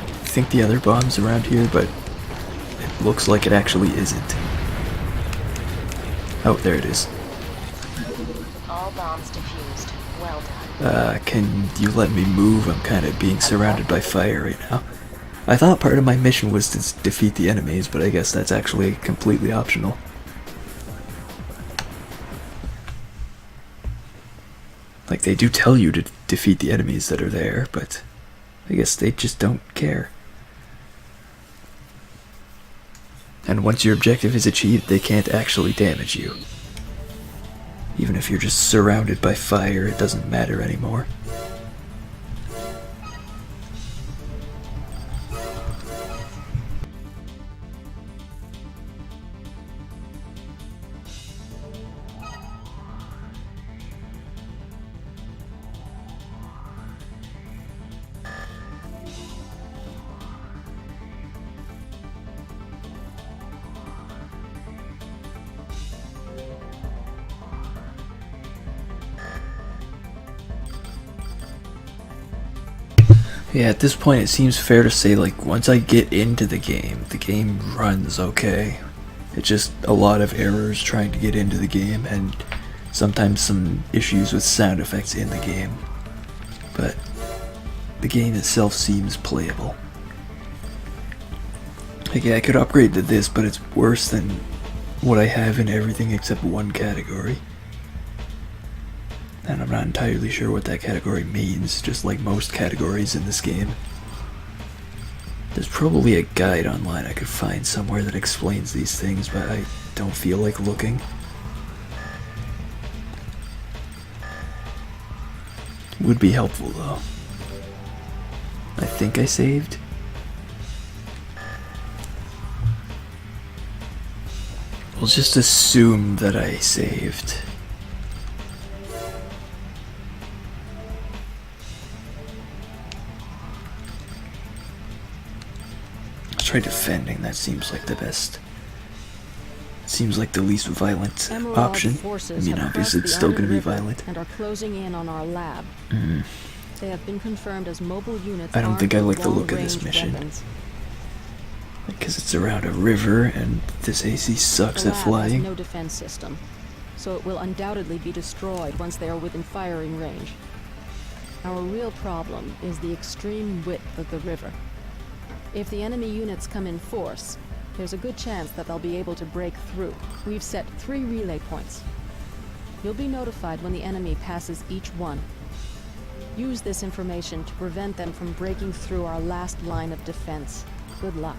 I think the other bomb's around here, but it looks like it actually isn't. Oh, there it is. All bombs defused. Well done. Can you let me move? I'm kind of being surrounded by fire right now. I thought part of my mission was to defeat the enemies, but I guess that's actually completely optional. Like, they do tell you to defeat the enemies that are there, but I guess they just don't care. And once your objective is achieved, they can't actually damage you. Even if you're just surrounded by fire, it doesn't matter anymore. Yeah, at this point it seems fair to say, like, once I get into the game runs okay. It's just a lot of errors trying to get into the game, and sometimes some issues with sound effects in the game. But the game itself seems playable. Like, yeah, I could upgrade to this, but it's worse than what I have in everything except one category. And I'm not entirely sure what that category means, just like most categories in this game. There's probably a guide online I could find somewhere that explains these things, but I don't feel like looking. It would be helpful though. I think I saved. We'll just assume that I saved. Try defending, that seems like the best. Seems like the least violent Emerald option. I forces mean, have obviously it's crossed still the going to be Iron River violent. and are closing in on our lab. They have been confirmed as mobile units. I don't think I armed like with the look of this long-range mission. weapons. Because it's around a river and this AC sucks The at lab flying. has no defense system, so it will undoubtedly be destroyed once they are within firing range. Our real problem is the extreme width of the river. If the enemy units come in force, there's a good chance that they'll be able to break through. We've set 3 relay points. You'll be notified when the enemy passes each one. Use this information to prevent them from breaking through our last line of defense. Good luck.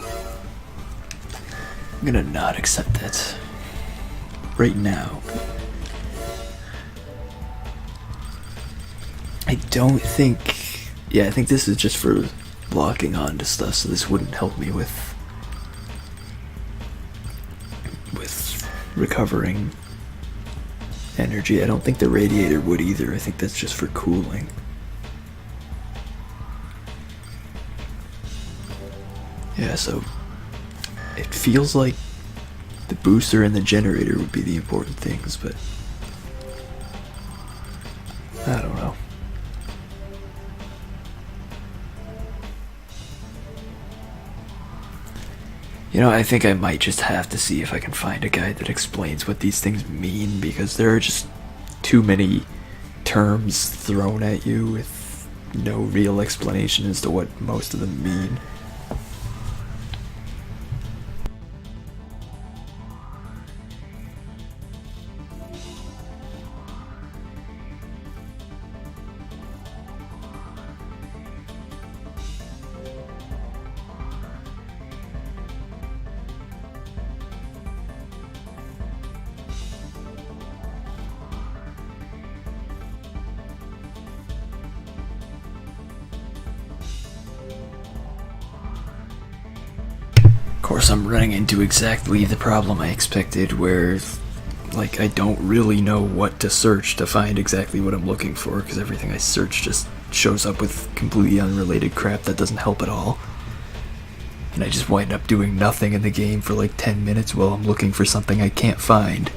I'm gonna not accept that. Right now. I don't think... Yeah, I think this is just for locking on to stuff, so this wouldn't help me with recovering energy. I don't think the radiator would either. I think that's just for cooling. Yeah, so it feels like the booster and the generator would be the important things, but I don't know. You know, I think I might just have to see if I can find a guide that explains what these things mean, because there are just too many terms thrown at you with no real explanation as to what most of them mean. Of course, I'm running into exactly the problem I expected, where like, I don't really know what to search to find exactly what I'm looking for, because everything I search just shows up with completely unrelated crap that doesn't help at all. And I just wind up doing nothing in the game for like 10 minutes while I'm looking for something I can't find.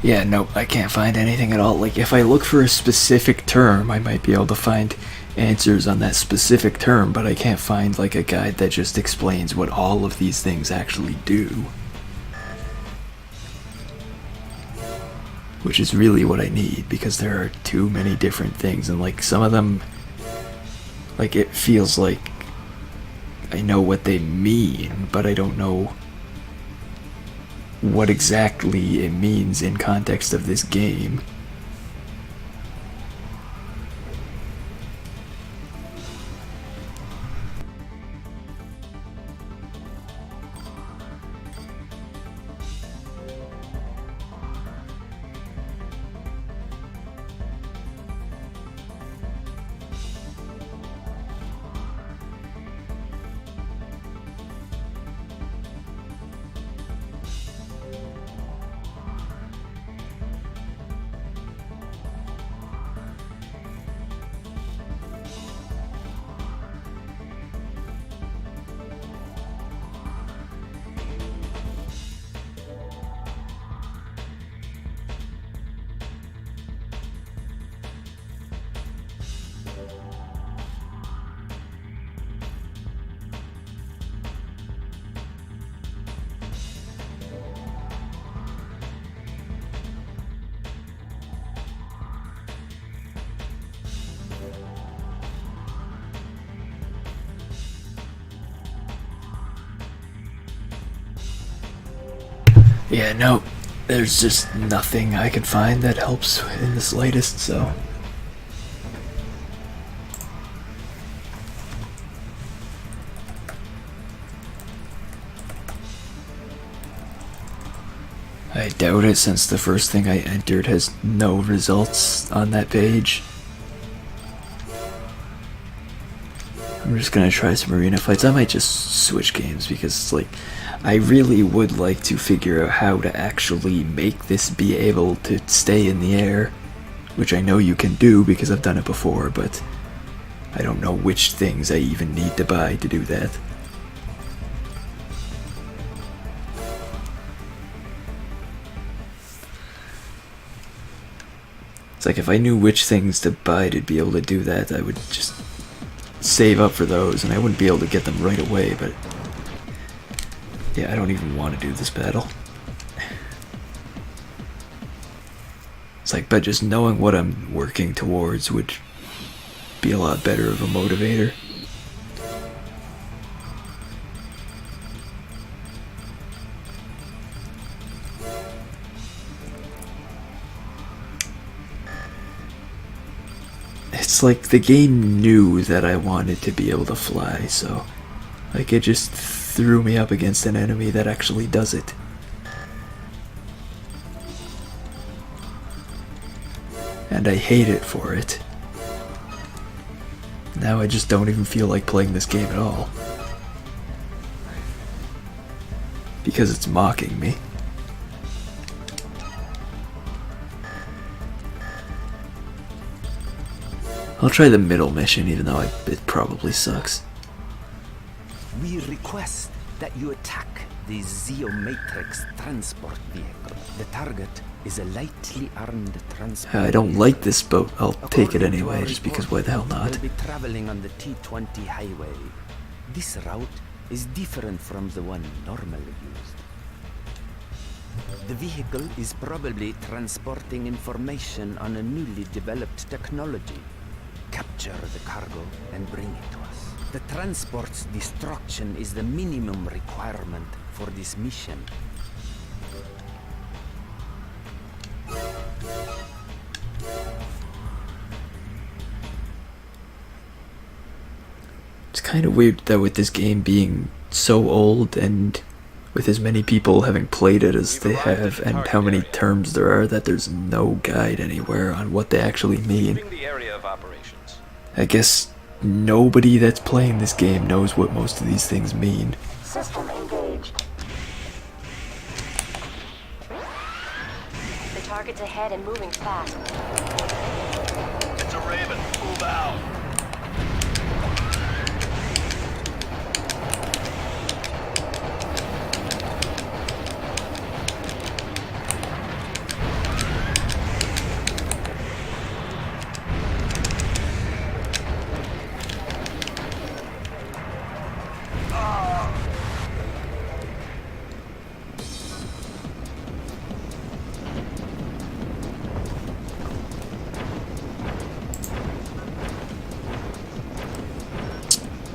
Yeah, nope, I can't find anything at all. Like, if I look for a specific term, I might be able to find answers on that specific term, but I can't find, like, a guide that just explains what all of these things actually do. Which is really what I need, because there are too many different things, and, like, some of them, like, it feels like I know what they mean, but I don't know what exactly it means in context of this game. Yeah, no, there's just nothing I can find that helps in the slightest, so. I doubt it, since the first thing I entered has no results on that page. I'm just gonna try some arena fights. I might just switch games, because, like, I really would like to figure out how to actually make this be able to stay in the air, which I know you can do because I've done it before, but I don't know which things I even need to buy to do that. It's like, if I knew which things to buy to be able to do that, I would just save up for those, and I wouldn't be able to get them right away, but yeah, I don't even want to do this battle. It's like, but just knowing what I'm working towards would be a lot better of a motivator. it's like the game knew that I wanted to be able to fly, so like it just threw me up against an enemy that actually does it. And I hate it for it. Now I just don't even feel like playing this game at all. Because it's mocking me. I'll try the middle mission, even though it probably sucks. We request that you attack the Zeomatrix transport vehicle. The target is a lightly armed transport. I don't like this boat. I'll take it According to anyway, our just because report, why the hell not? We'll be traveling on the T-20 highway. This route is different from the one normally used. The vehicle is probably transporting information on a newly developed technology. Capture the cargo and bring it to us. The transport's destruction is the minimum requirement for this mission. It's kind of weird though with this game being so old and with as many people having played it as they have and how many terms there are that there's no guide anywhere on what they actually mean. The area of operations. I guess nobody that's playing this game knows what most of these things mean. System engaged. The target's ahead and moving fast. It's a Raven. Move out.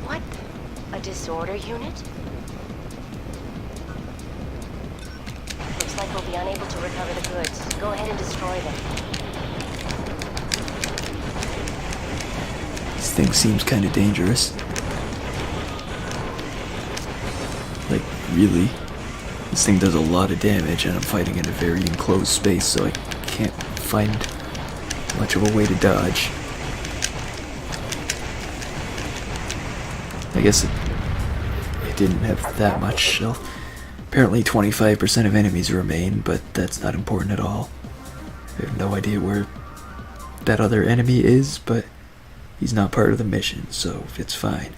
What? A disorder unit? Looks like we'll be unable to recover the goods. Go ahead and destroy them. This thing seems kind of dangerous. Like, really? This thing does a lot of damage and I'm fighting in a very enclosed space, so I can't find much of a way to dodge. I guess it didn't have that much health. Apparently 25% of enemies remain, but that's not important at all. I have no idea where that other enemy is, but he's not part of the mission, so it's fine.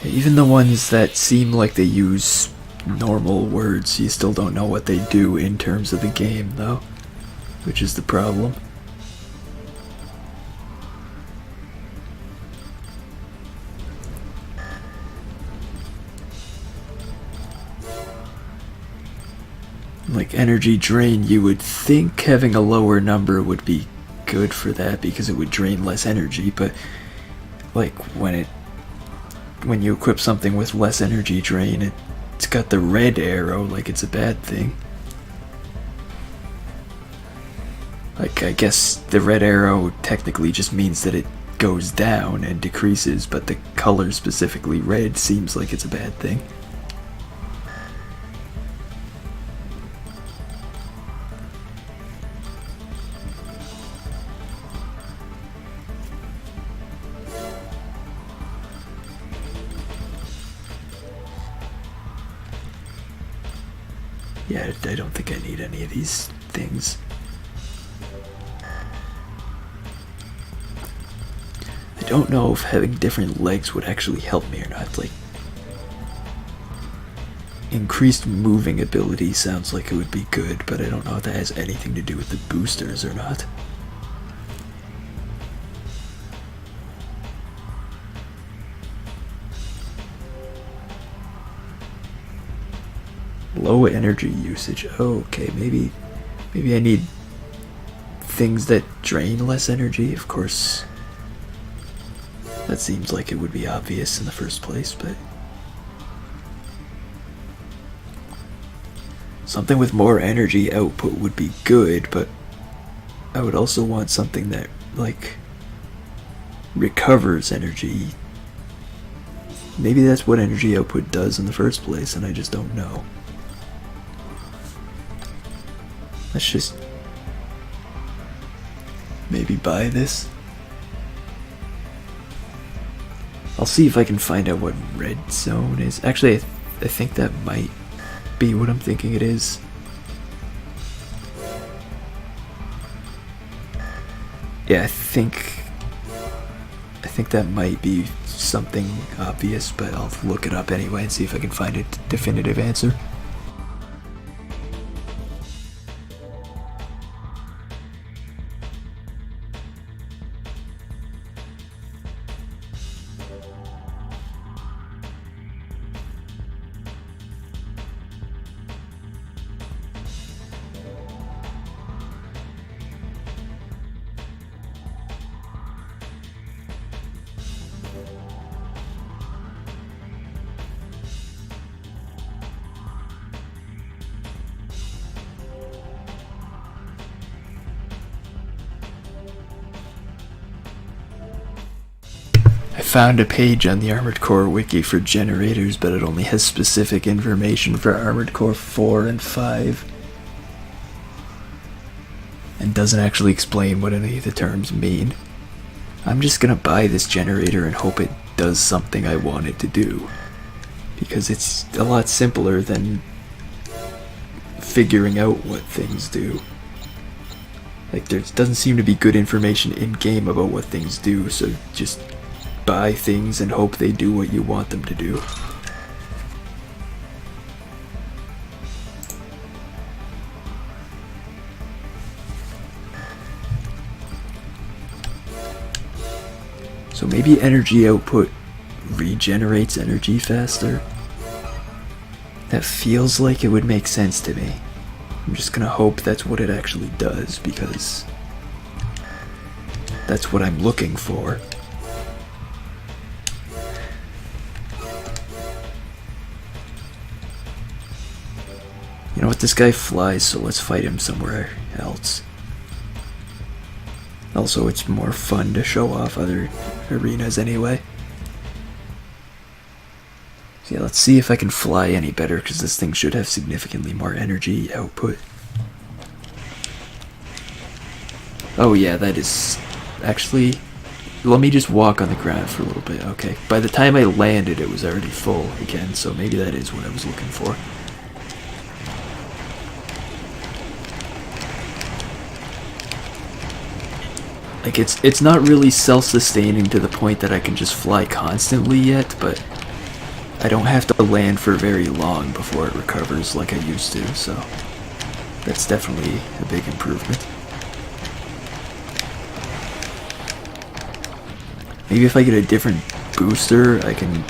Even the ones that seem like they use normal words, you still don't know what they do in terms of the game, though, which is the problem. Like energy drain, you would think having a lower number would be good for that because it would drain less energy, but like when you equip something with less energy drain, it's got the red arrow like it's a bad thing. Like, I guess the red arrow technically just means that it goes down and decreases, but the color specifically red seems like it's a bad thing. Yeah, I don't think I need any of these things. I don't know if having different legs would actually help me or not. Like, increased moving ability sounds like it would be good, but I don't know if that has anything to do with the boosters or not. Low energy usage. Oh, okay, maybe I need things that drain less energy. Of course, that seems like it would be obvious in the first place, but Something with more energy output would be good, but I would also want something that, like, recovers energy. Maybe that's what energy output does in the first place, and I just don't know. Let's just maybe buy this. I'll see if I can find out what red zone is. Actually, I think that might be what I'm thinking it is. Yeah, I think that might be something obvious, but I'll look it up anyway and see if I can find a definitive answer. I found a page on the Armored Core wiki for generators, but it only has specific information for Armored Core 4 and 5. And doesn't actually explain what any of the terms mean. I'm just gonna buy this generator and hope it does something I want it to do. Because it's a lot simpler than figuring out what things do. Like, there doesn't seem to be good information in-game about what things do, so just buy things and hope they do what you want them to do. So maybe energy output regenerates energy faster? That feels like it would make sense to me. I'm just gonna hope that's what it actually does, because that's what I'm looking for. You know what, this guy flies, so let's fight him somewhere else. Also, it's more fun to show off other arenas anyway. So yeah, let's see if I can fly any better, because this thing should have significantly more energy output. Oh yeah, that is... Actually, let me just walk on the ground for a little bit. Okay, by the time I landed it was already full again, so maybe that is what I was looking for. Like, it's not really self-sustaining to the point that I can just fly constantly yet, but I don't have to land for very long before it recovers like I used to, so that's definitely a big improvement. Maybe if I get a different booster, I can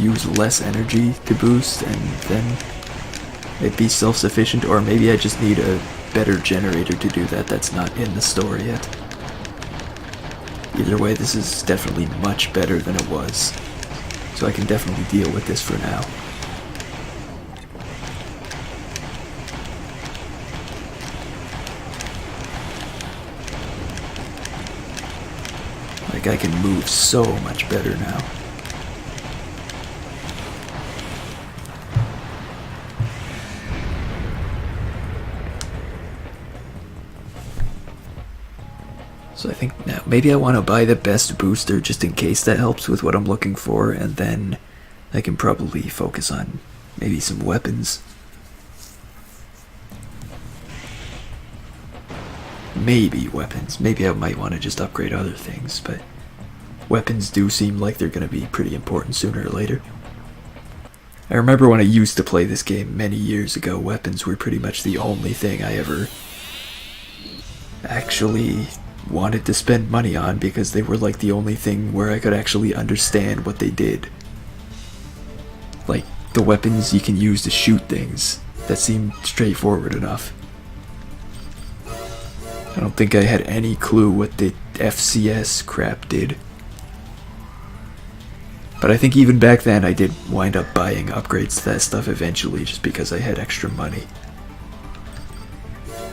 use less energy to boost and then it'd be self-sufficient, or maybe I just need a better generator to do that that's not in the store yet. Either way, this is definitely much better than it was, so I can definitely deal with this for now. Like, I can move so much better now. So I think now maybe I want to buy the best booster just in case that helps with what I'm looking for, and then I can probably focus on maybe some weapons. Maybe weapons. Maybe I might want to just upgrade other things, but weapons do seem like they're going to be pretty important sooner or later. I remember when I used to play this game many years ago, weapons were pretty much the only thing I ever actually wanted to spend money on, because they were like the only thing where I could actually understand what they did. Like, the weapons you can use to shoot things, that seemed straightforward enough. I don't think I had any clue what the FCS crap did. But I think even back then I did wind up buying upgrades to that stuff eventually, just because I had extra money.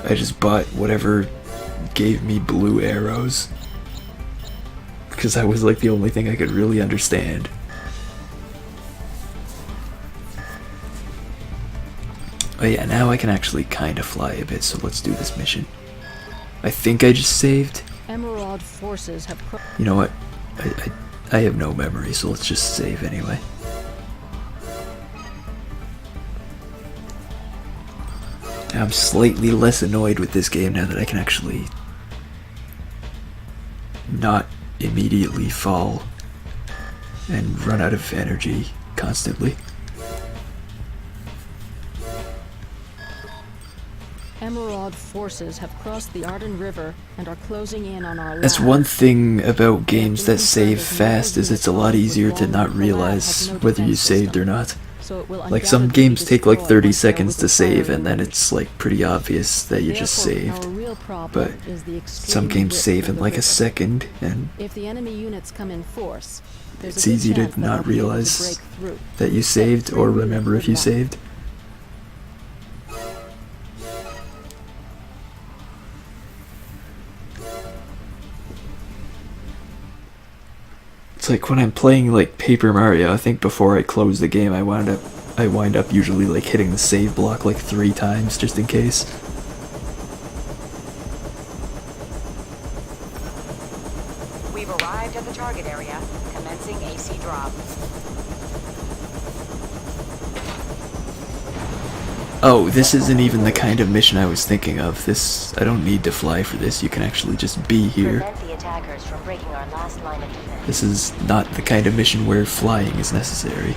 I just bought whatever gave me blue arrows. Because that was like the only thing I could really understand. Oh yeah, now I can actually kind of fly a bit, so let's do this mission. I think I just saved. Emerald forces have... You know what? I have no memory, so let's just save anyway. I'm slightly less annoyed with this game now that I can actually not immediately fall and run out of energy constantly. Emerald forces have crossed the Arden River and are closing in on our That's lab. one thing about games that save fast, is it's a lot easier to not realize whether you saved or not. So it will Like some undoubtedly games take like destroy 30 once they are seconds to within save firing and then range. it's like pretty obvious that you just Therefore, saved. our real problem But is the extreme some games width save of in the like a river. second, and If the enemy units come in force, there's it's a good easy chance to that not they'll be able to realize break through. that you Set saved or 3 remember units if you would saved. It's like when I'm playing like Paper Mario, I think before I close the game I wind up usually like hitting the save block like 3 times just in case. We've arrived at the target area, commencing AC drop. Oh, this isn't even the kind of mission I was thinking of. I don't need to fly for this, you can actually just be here. Prevent the attackers from breaking our last line of defense. This is not the kind of mission where flying is necessary.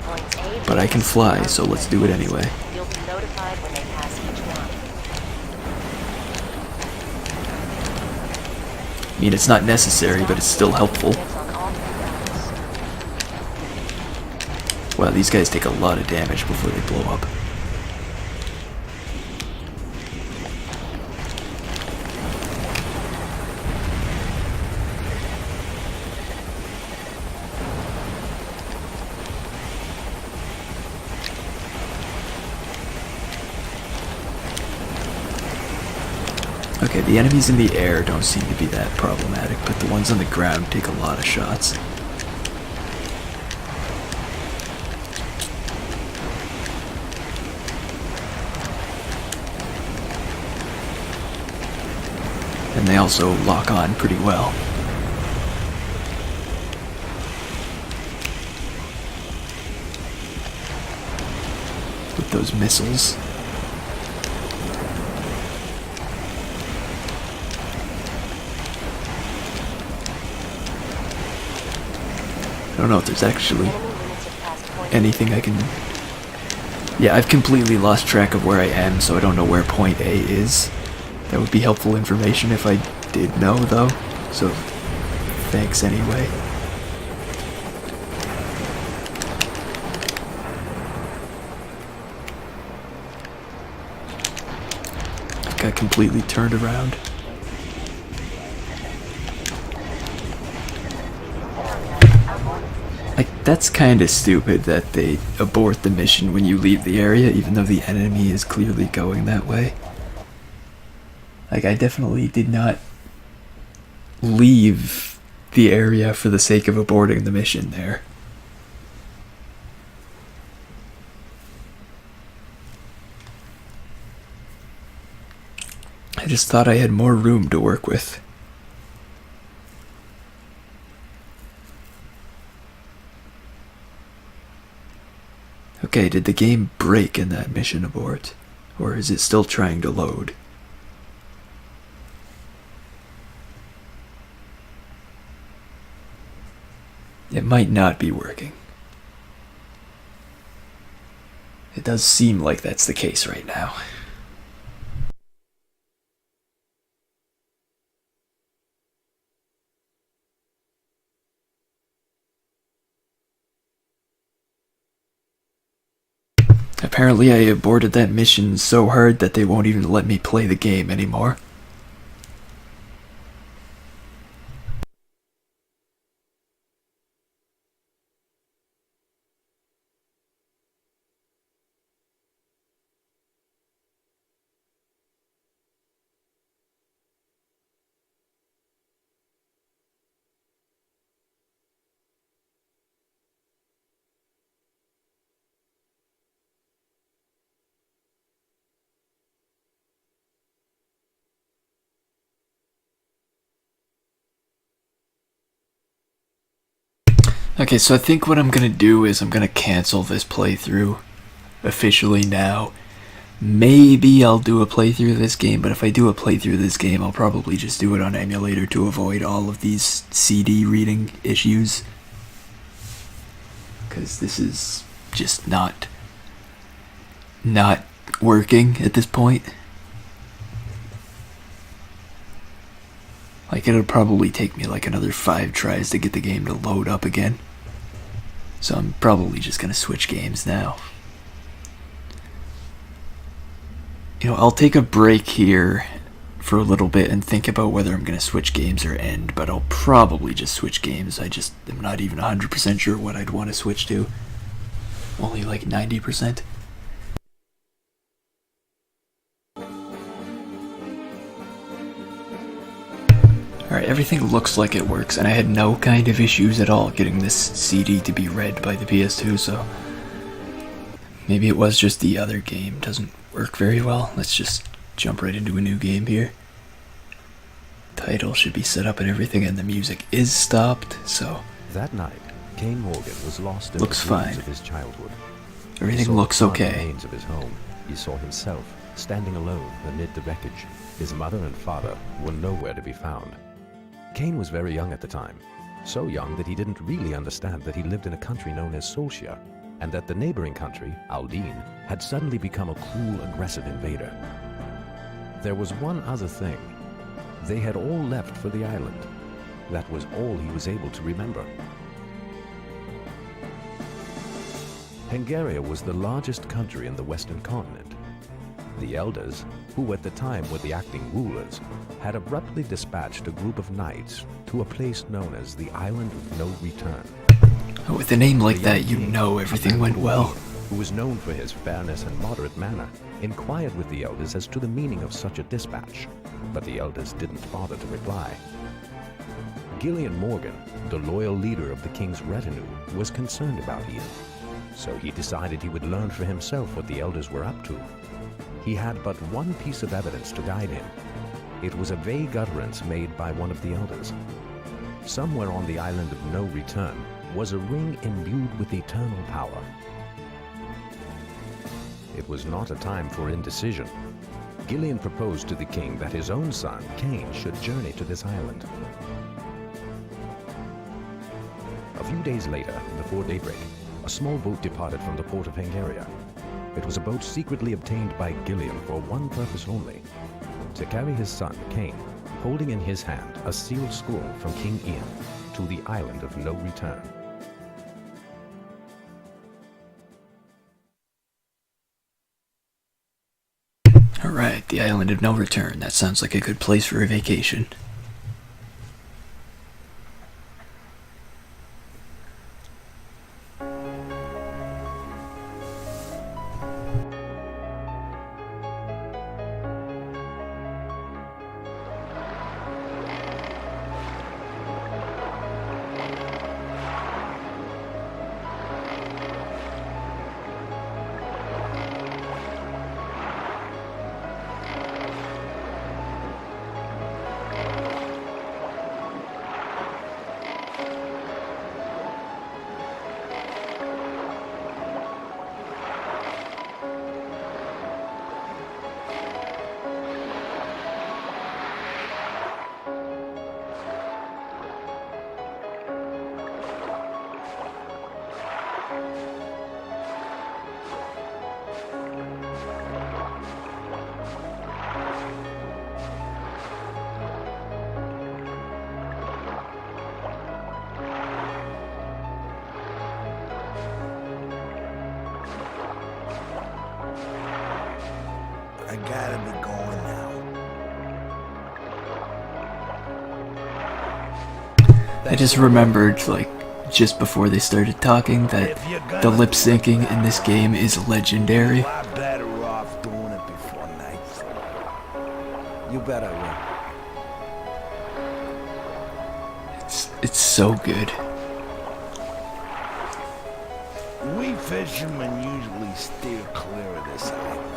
Points A, But I can B, fly, are so let's do it anyway. You'll be notified when they pass each one. I mean, it's not necessary, but it's still helpful. Hits on all 3 rounds. Wow, these guys take a lot of damage before they blow up. Okay, the enemies in the air don't seem to be that problematic, but the ones on the ground take a lot of shots. And they also lock on pretty well. With those missiles. I don't know if there's actually Enemy units have passed point anything I can... Yeah, I've completely lost track of where I am, so I don't know where point A is. That would be helpful information if I did know, though. So, thanks anyway. Got completely turned around. Like, that's kinda stupid that they abort the mission when you leave the area, even though the enemy is clearly going that way. Like, I definitely did not leave the area for the sake of aborting the mission there. I just thought I had more room to work with. Okay, did the game break in that mission abort? Or is it still trying to load? It might not be working. It does seem like that's the case right now. Apparently I aborted that mission so hard that they won't even let me play the game anymore. Okay, so I think what I'm gonna do is I'm gonna cancel this playthrough officially now. Maybe I'll do a playthrough of this game, but if I do a playthrough of this game, I'll probably just do it on emulator to avoid all of these CD reading issues. Because this is just not working at this point. Like, it'll probably take me like another 5 tries to get the game to load up again. So I'm probably just gonna switch games now. You know, I'll take a break here for a little bit and think about whether I'm gonna switch games or end, but I'll probably just switch games. I just am not even 100% sure what I'd want to switch to. Only like 90%. Alright, everything looks like it works, and I had no kind of issues at all getting this CD to be read by the PS2, so maybe it was just the other game doesn't work very well. Let's just jump right into a new game here. Title should be set up and everything, and the music is stopped, so That night, Kane Morgan was lost in Looks the dreams fine. of his childhood. He everything saw looks the charred okay. remains of his home. He saw himself standing alone amid the wreckage. His mother and father were nowhere to be found. Kane was very young at the time, so young that he didn't really understand that he lived in a country known as Solskjaer, and that the neighboring country, Aldine, had suddenly become a cruel, aggressive invader. There was one other thing. They had all left for the island. That was all he was able to remember. Pangaria was the largest country in the western continent. The elders, who at the time were the acting rulers, had abruptly dispatched a group of knights to a place known as the Island of No Return. With a name like The that, young you king, know everything went well. who was known for his fairness and moderate manner, inquired with the elders as to the meaning of such a dispatch, but the elders didn't bother to reply. Gillian Morgan, the loyal leader of the king's retinue, was concerned about Ian, so he decided he would learn for himself what the elders were up to. He had but one piece of evidence to guide him. It was a vague utterance made by one of the elders. Somewhere on the Island of No Return was a ring imbued with eternal power. It was not a time for indecision. Gillian proposed to the king that his own son, Cain, should journey to this island. A few days later, before daybreak, a small boat departed from the port of Pangaria. It was a boat secretly obtained by Gillian for one purpose only: to carry his son, Cain, holding in his hand a sealed scroll from King Ian, to the Island of No Return. Alright, the Island of No Return. That sounds like a good place for a vacation. I gotta be going now. I just remembered, like, just before they started talking, that the lip syncing in this game is legendary. A lot better off doing it before nightfall. You bet I will. It's so good. We fishermen usually steer clear of this island.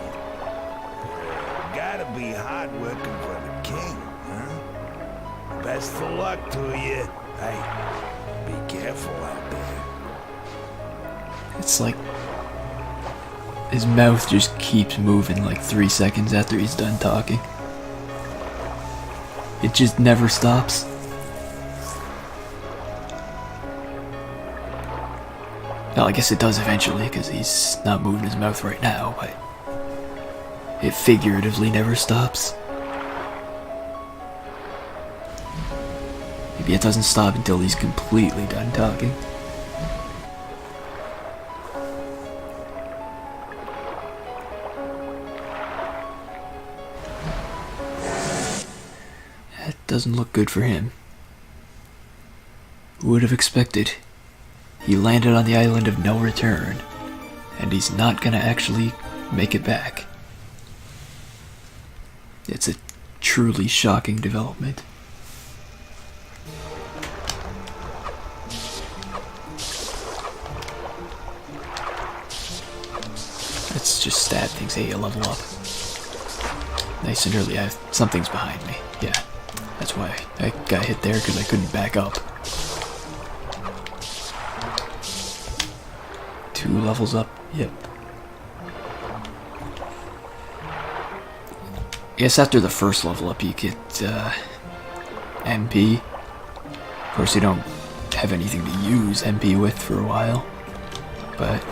Gotta be hard working for the king, huh? Best of luck to you. Hey, Be careful out there. It's like his mouth just keeps moving like 3 seconds after he's done talking. It just never stops. Well, I guess it does eventually, because he's not moving his mouth right now, but it figuratively never stops. Maybe it doesn't stop until he's completely done talking. That doesn't look good for him. Who would have expected? He landed on the island of no return, and he's not gonna actually make it back. It's a truly shocking development. Let's just stab things. Hey, you level up. Nice and early. Something's behind me. Yeah, that's why I got hit there, because I couldn't back up. 2 levels up. Yep. I guess after the first level up you get MP. Of course you don't have anything to use MP with for a while, but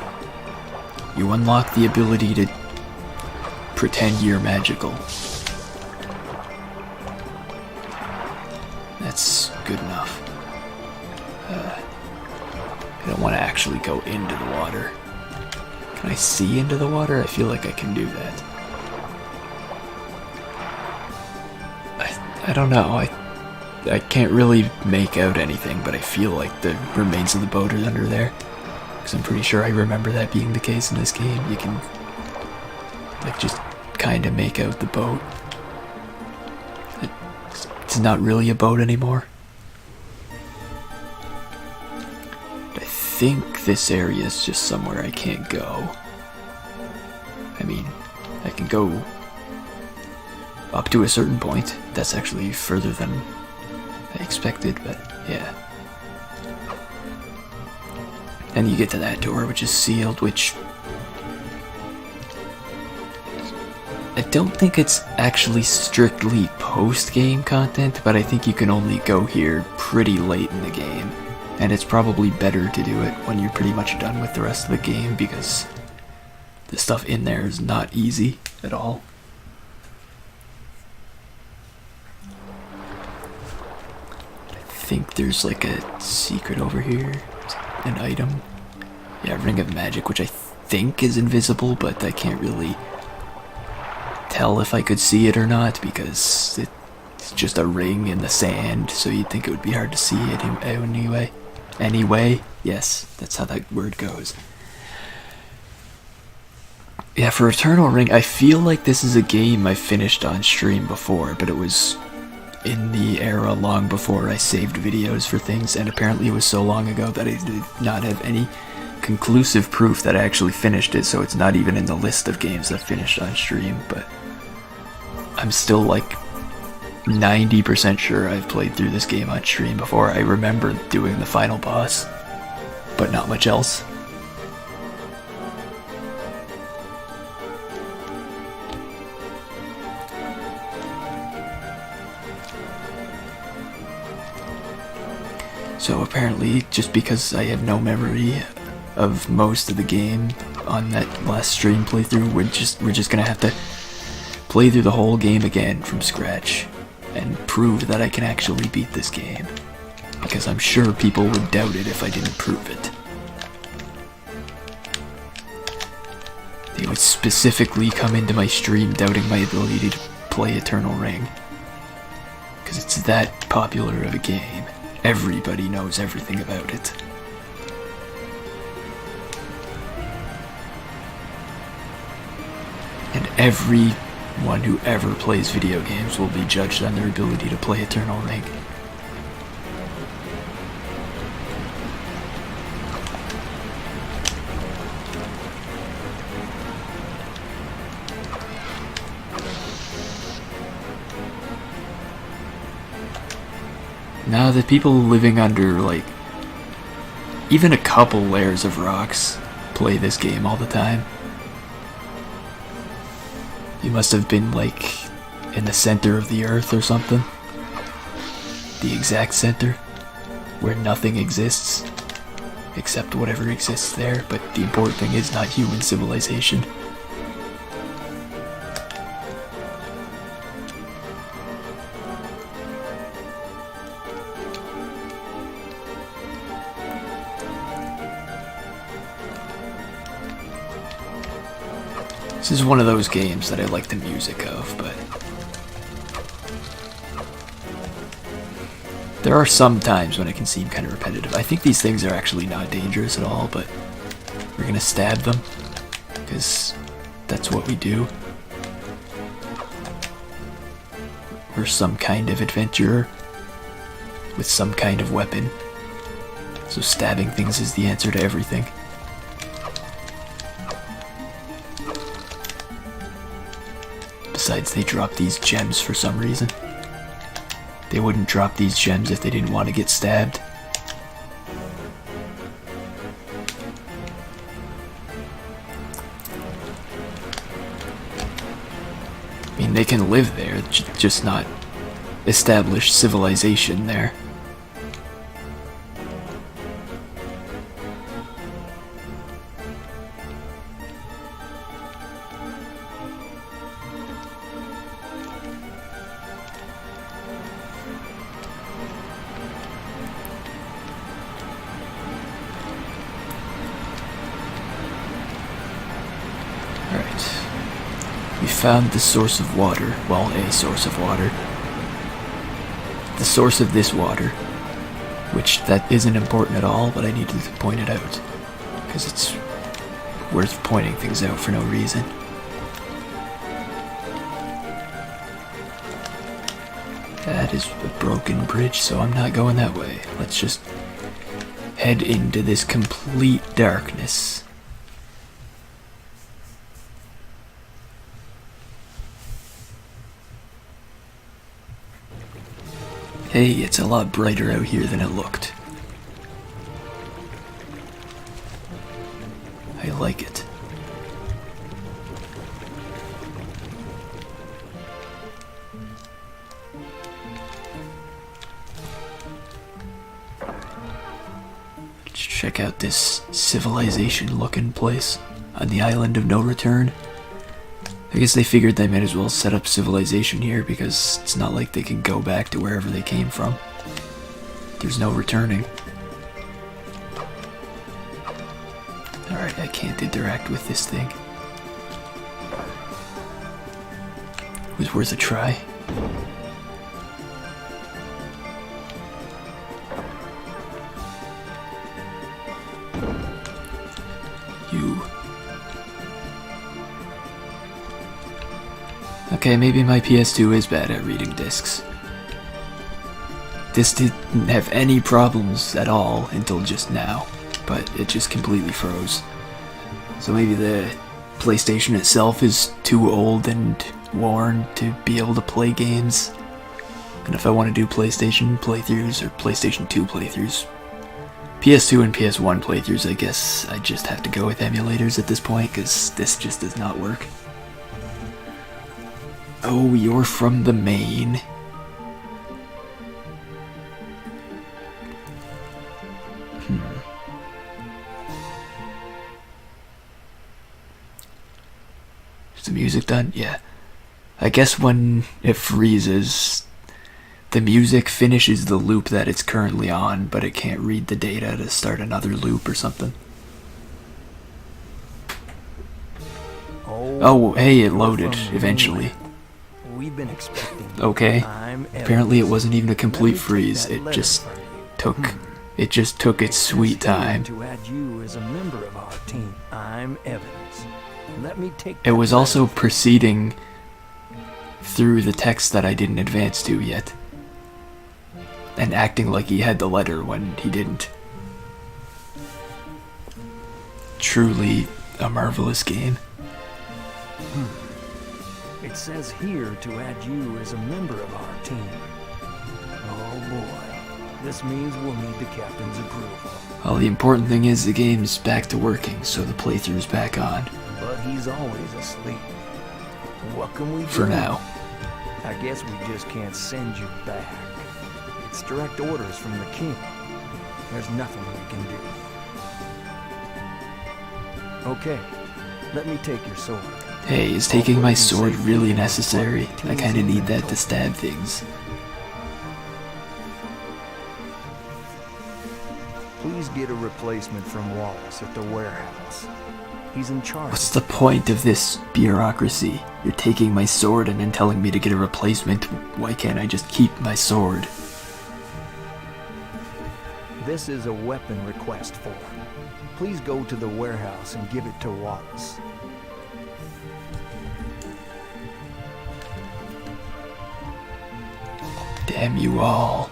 you unlock the ability to pretend you're magical. That's good enough. I don't want to actually go into the water. Can I see into the water? I feel like I can do that. I don't know. I can't really make out anything, but I feel like the remains of the boat are under there. Because I'm pretty sure I remember that being the case in this game. You can, like, just kind of make out the boat. It's not really a boat anymore. I think this area is just somewhere I can't go. I mean, I can go up to a certain point. That's actually further than I expected, but yeah. And you get to that door, which is sealed, which I don't think it's actually strictly post-game content, but I think you can only go here pretty late in the game. And it's probably better to do it when you're pretty much done with the rest of the game, because the stuff in there is not easy at all. I think there's like a secret over here, an item. Yeah, Ring of Magic, which I think is invisible, but I can't really tell if I could see it or not, because it's just a ring in the sand, so you'd think it would be hard to see it anyway. Anyway, yes, that's how that word goes. Yeah, for Eternal Ring, I feel like this is a game I finished on stream before, but it was in the era long before I saved videos for things, and apparently it was so long ago that I did not have any conclusive proof that I actually finished it, so it's not even in the list of games I finished on stream, but I'm still like 90% sure I've played through this game on stream before. I remember doing the final boss, but not much else. So apparently, just because I have no memory of most of the game on that last stream playthrough, we're just gonna have to play through the whole game again from scratch and prove that I can actually beat this game, because I'm sure people would doubt it if I didn't prove it. They would specifically come into my stream doubting my ability to play Eternal Ring, because it's that popular of a game. Everybody knows everything about it. And everyone who ever plays video games will be judged on their ability to play Eternal Ring. Now, the people living under, like, even a couple layers of rocks play this game all the time. You must have been like in the center of the earth or something. The exact center, where nothing exists except whatever exists there, but the important thing is not human civilization. This is one of those games that I like the music of, but there are some times when it can seem kind of repetitive. I think these things are actually not dangerous at all, but we're gonna stab them, because that's what we do. We're some kind of adventurer with some kind of weapon, so stabbing things is the answer to everything. Besides, they drop these gems for some reason. They wouldn't drop these gems if they didn't want to get stabbed. I mean, they can live there, just not establish civilization there. We found the source of water, well, a source of water. The source of this water, which that isn't important at all, but I needed to point it out, because it's worth pointing things out for no reason. That is a broken bridge, so I'm not going that way. Let's just head into this complete darkness. Hey, it's a lot brighter out here than it looked. I like it. Check out this civilization-looking place on the island of no return. I guess they figured they might as well set up civilization here because it's not like they can go back to wherever they came from. There's no returning. Alright, I can't interact with this thing. It was worth a try. Okay, maybe my PS2 is bad at reading discs. This didn't have any problems at all until just now, but it just completely froze. So maybe the PlayStation itself is too old and worn to be able to play games. And if I want to do PlayStation playthroughs or PlayStation 2 playthroughs, PS2 and PS1 playthroughs, I guess I just have to go with emulators at this point, because this just does not work. Oh, you're from the main. Is the music done? Yeah. I guess when it freezes, the music finishes the loop that it's currently on, but it can't read the data to start another loop or something. Oh, hey, it loaded eventually. We've been expecting you. Okay. I'm Apparently it Evans. wasn't even a complete Let me take freeze. that It letter just from you. took its sweet time. To add you as a member of our team. I'm Evans. Let me take It that was letter also from proceeding through the text that I didn't advance to yet. And acting like he had the letter when he didn't. Truly a marvelous game. It says here to add you as a member of our team. Oh boy. This means we'll need the captain's approval. Well, the important thing is the game's back to working, so the playthrough's back on. But he's always asleep. What can we do? For now. I guess we just can't send you back. It's direct orders from the king. There's nothing we can do. Okay, let me take your sword. Hey, is taking my sword really necessary? I kinda need that to stab things. Please get a replacement from Wallace at the warehouse. He's in charge. What's the point of this bureaucracy? You're taking my sword and then telling me to get a replacement. Why can't I just keep my sword? This is a weapon request form. Please go to the warehouse and give it to Wallace. Damn you all.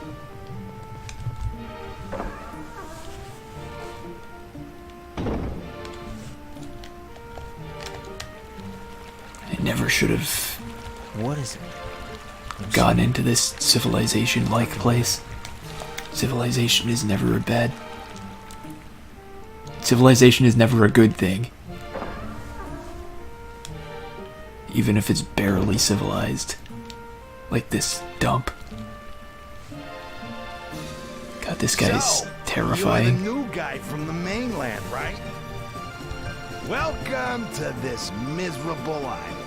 I never should have What is it? gone into this civilization-like place. Civilization is never a bad... Civilization is never a good thing. Even if it's barely civilized. Like this dump. God, this guy's terrifying. You're the new guy from the mainland, right? Welcome to this miserable island.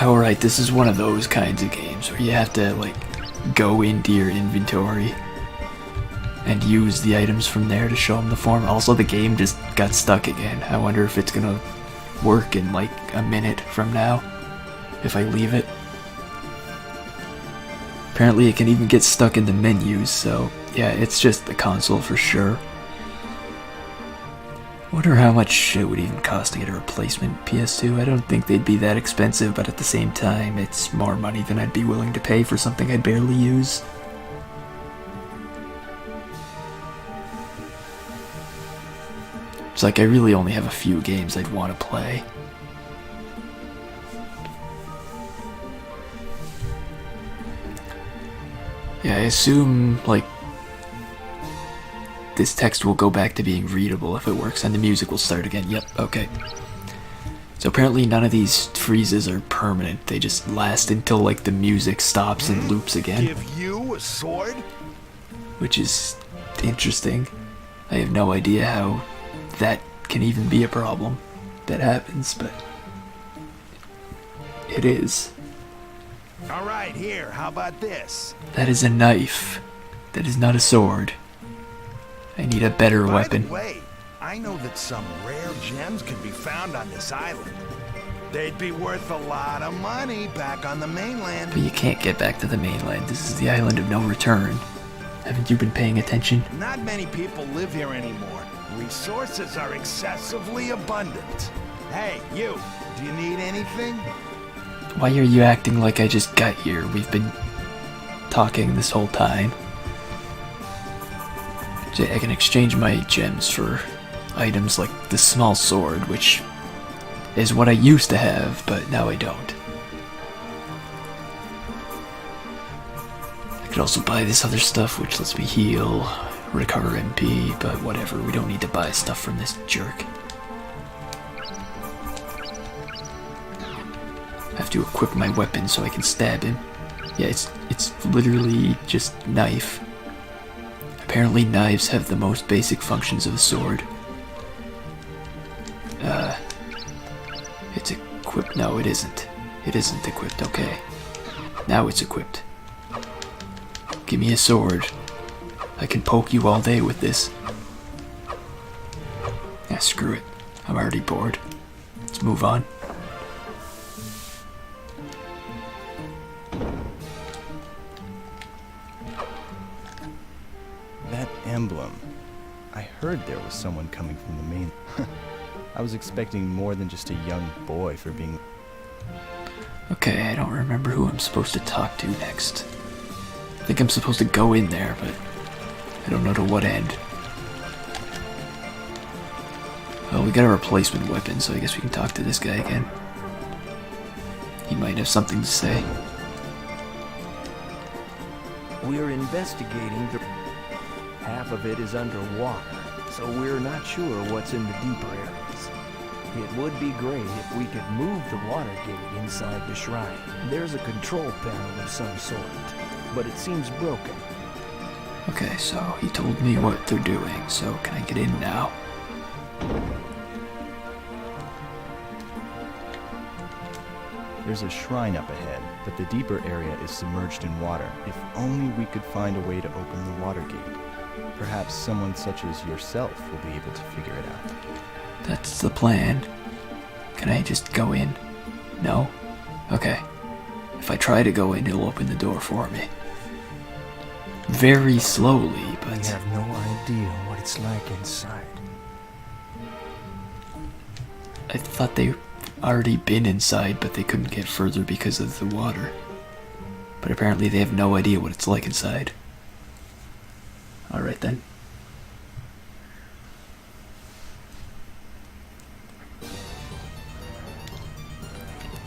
Alright, this is one of those kinds of games where you have to, like, go into your inventory and use the items from there to show them the form. Also, the game just got stuck again. I wonder if it's gonna work in, like, a minute from now, if I leave it. Apparently it can even get stuck in the menus, so yeah, it's just the console for sure. Wonder how much it would even cost to get a replacement PS2. I don't think they'd be that expensive, but at the same time, it's more money than I'd be willing to pay for something I'd barely use. It's like I really only have a few games I'd want to play. Yeah, I assume, like, this text will go back to being readable if it works, and the music will start again. Yep, okay. So apparently none of these freezes are permanent. They just last until, like, the music stops and loops again. Give you a sword? Which is interesting. I have no idea how that can even be a problem that happens, but it is. All right, here, how about this? That is a knife. That is not a sword. I need a better By weapon. the way, I know that some rare gems can be found on this island. They'd be worth a lot of money back on the mainland. But you can't get back to the mainland. This is the island of no return. Haven't you been paying attention? Not many people live here anymore. Resources are excessively abundant. Hey, you, do you need anything? Why are you acting like I just got here? We've been talking this whole time. I can exchange my gems for items like the small sword, which is what I used to have, but now I don't. I could also buy this other stuff, which lets me heal, recover MP, but whatever, we don't need to buy stuff from this jerk. I have to equip my weapon so I can stab him. Yeah, it's literally just knife. Apparently knives have the most basic functions of a sword. It's equipped. No, it isn't. It isn't equipped, okay. Now it's equipped. Give me a sword. I can poke you all day with this. Yeah, screw it. I'm already bored. Let's move on. That emblem. I heard there was someone coming from the main. I was expecting more than just a young boy for being... Okay, I don't remember who I'm supposed to talk to next. I think I'm supposed to go in there, but I don't know to what end. Well, we got a replacement weapon, so I guess we can talk to this guy again. He might have something to say. We're investigating the... Half of it is underwater, so we're not sure what's in the deeper areas. It would be great if we could move the water gate inside the shrine. There's a control panel of some sort, but it seems broken. Okay, so he told me what they're doing, so can I get in now? There's a shrine up ahead, but the deeper area is submerged in water. If only we could find a way to open the water gate. Perhaps someone such as yourself will be able to figure it out. That's the plan. Can I just go in? No? Okay. If I try to go in, he'll open the door for me. Very slowly, but... We have no idea what it's like inside. I thought they already been inside, but they couldn't get further because of the water. But apparently they have no idea what it's like inside. Alright then.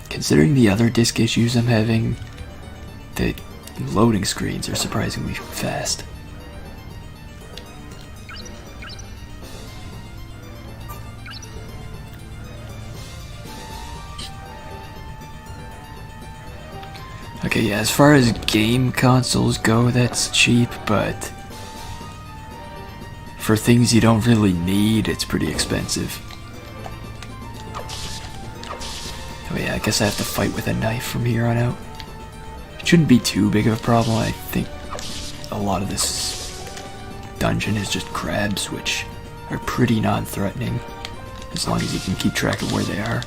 Considering the other disk issues I'm having, the loading screens are surprisingly fast. Okay, yeah, as far as game consoles go, that's cheap, but for things you don't really need, it's pretty expensive. Oh yeah, I guess I have to fight with a knife from here on out. It shouldn't be too big of a problem. I think a lot of this dungeon is just crabs, which are pretty non-threatening, as long as you can keep track of where they are.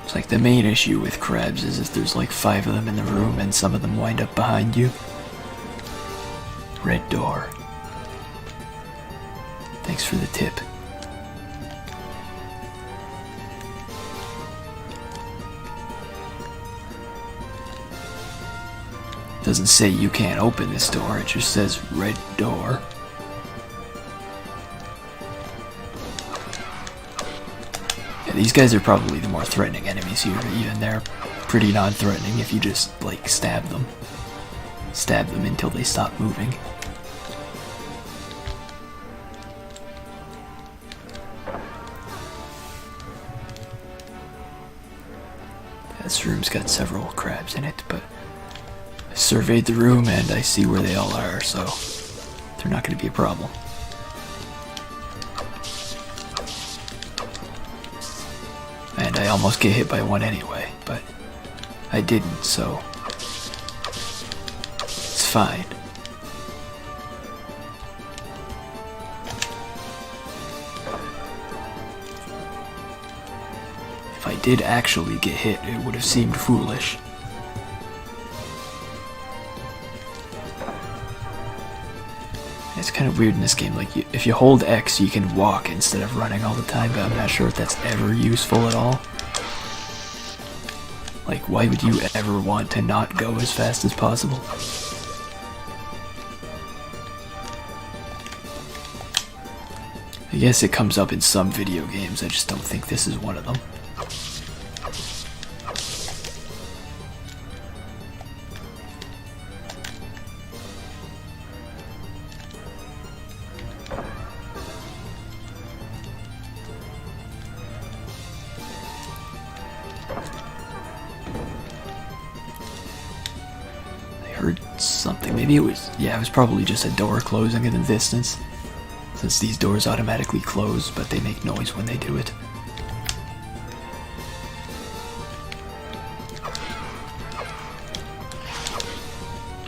It's like the main issue with crabs is if there's like 5 of them in the room and some of them wind up behind you. Red door. Thanks for the tip. Doesn't say you can't open this door, it just says red door. Yeah, these guys are probably the more threatening enemies here. Even they're pretty non-threatening if you just, like, stab them. Stab them until they stop moving. This room's got several crabs in it, but I surveyed the room and I see where they all are, so they're not going to be a problem. And I almost get hit by one anyway, but I didn't, so it's fine. If I did actually get hit, it would have seemed foolish. It's kind of weird in this game, like, if you hold X, you can walk instead of running all the time, but I'm not sure if that's ever useful at all. Like, why would you ever want to not go as fast as possible? I guess it comes up in some video games, I just don't think this is one of them. Heard something. Maybe it was, yeah, it was probably just a door closing in the distance. Since these doors automatically close, but they make noise when they do it.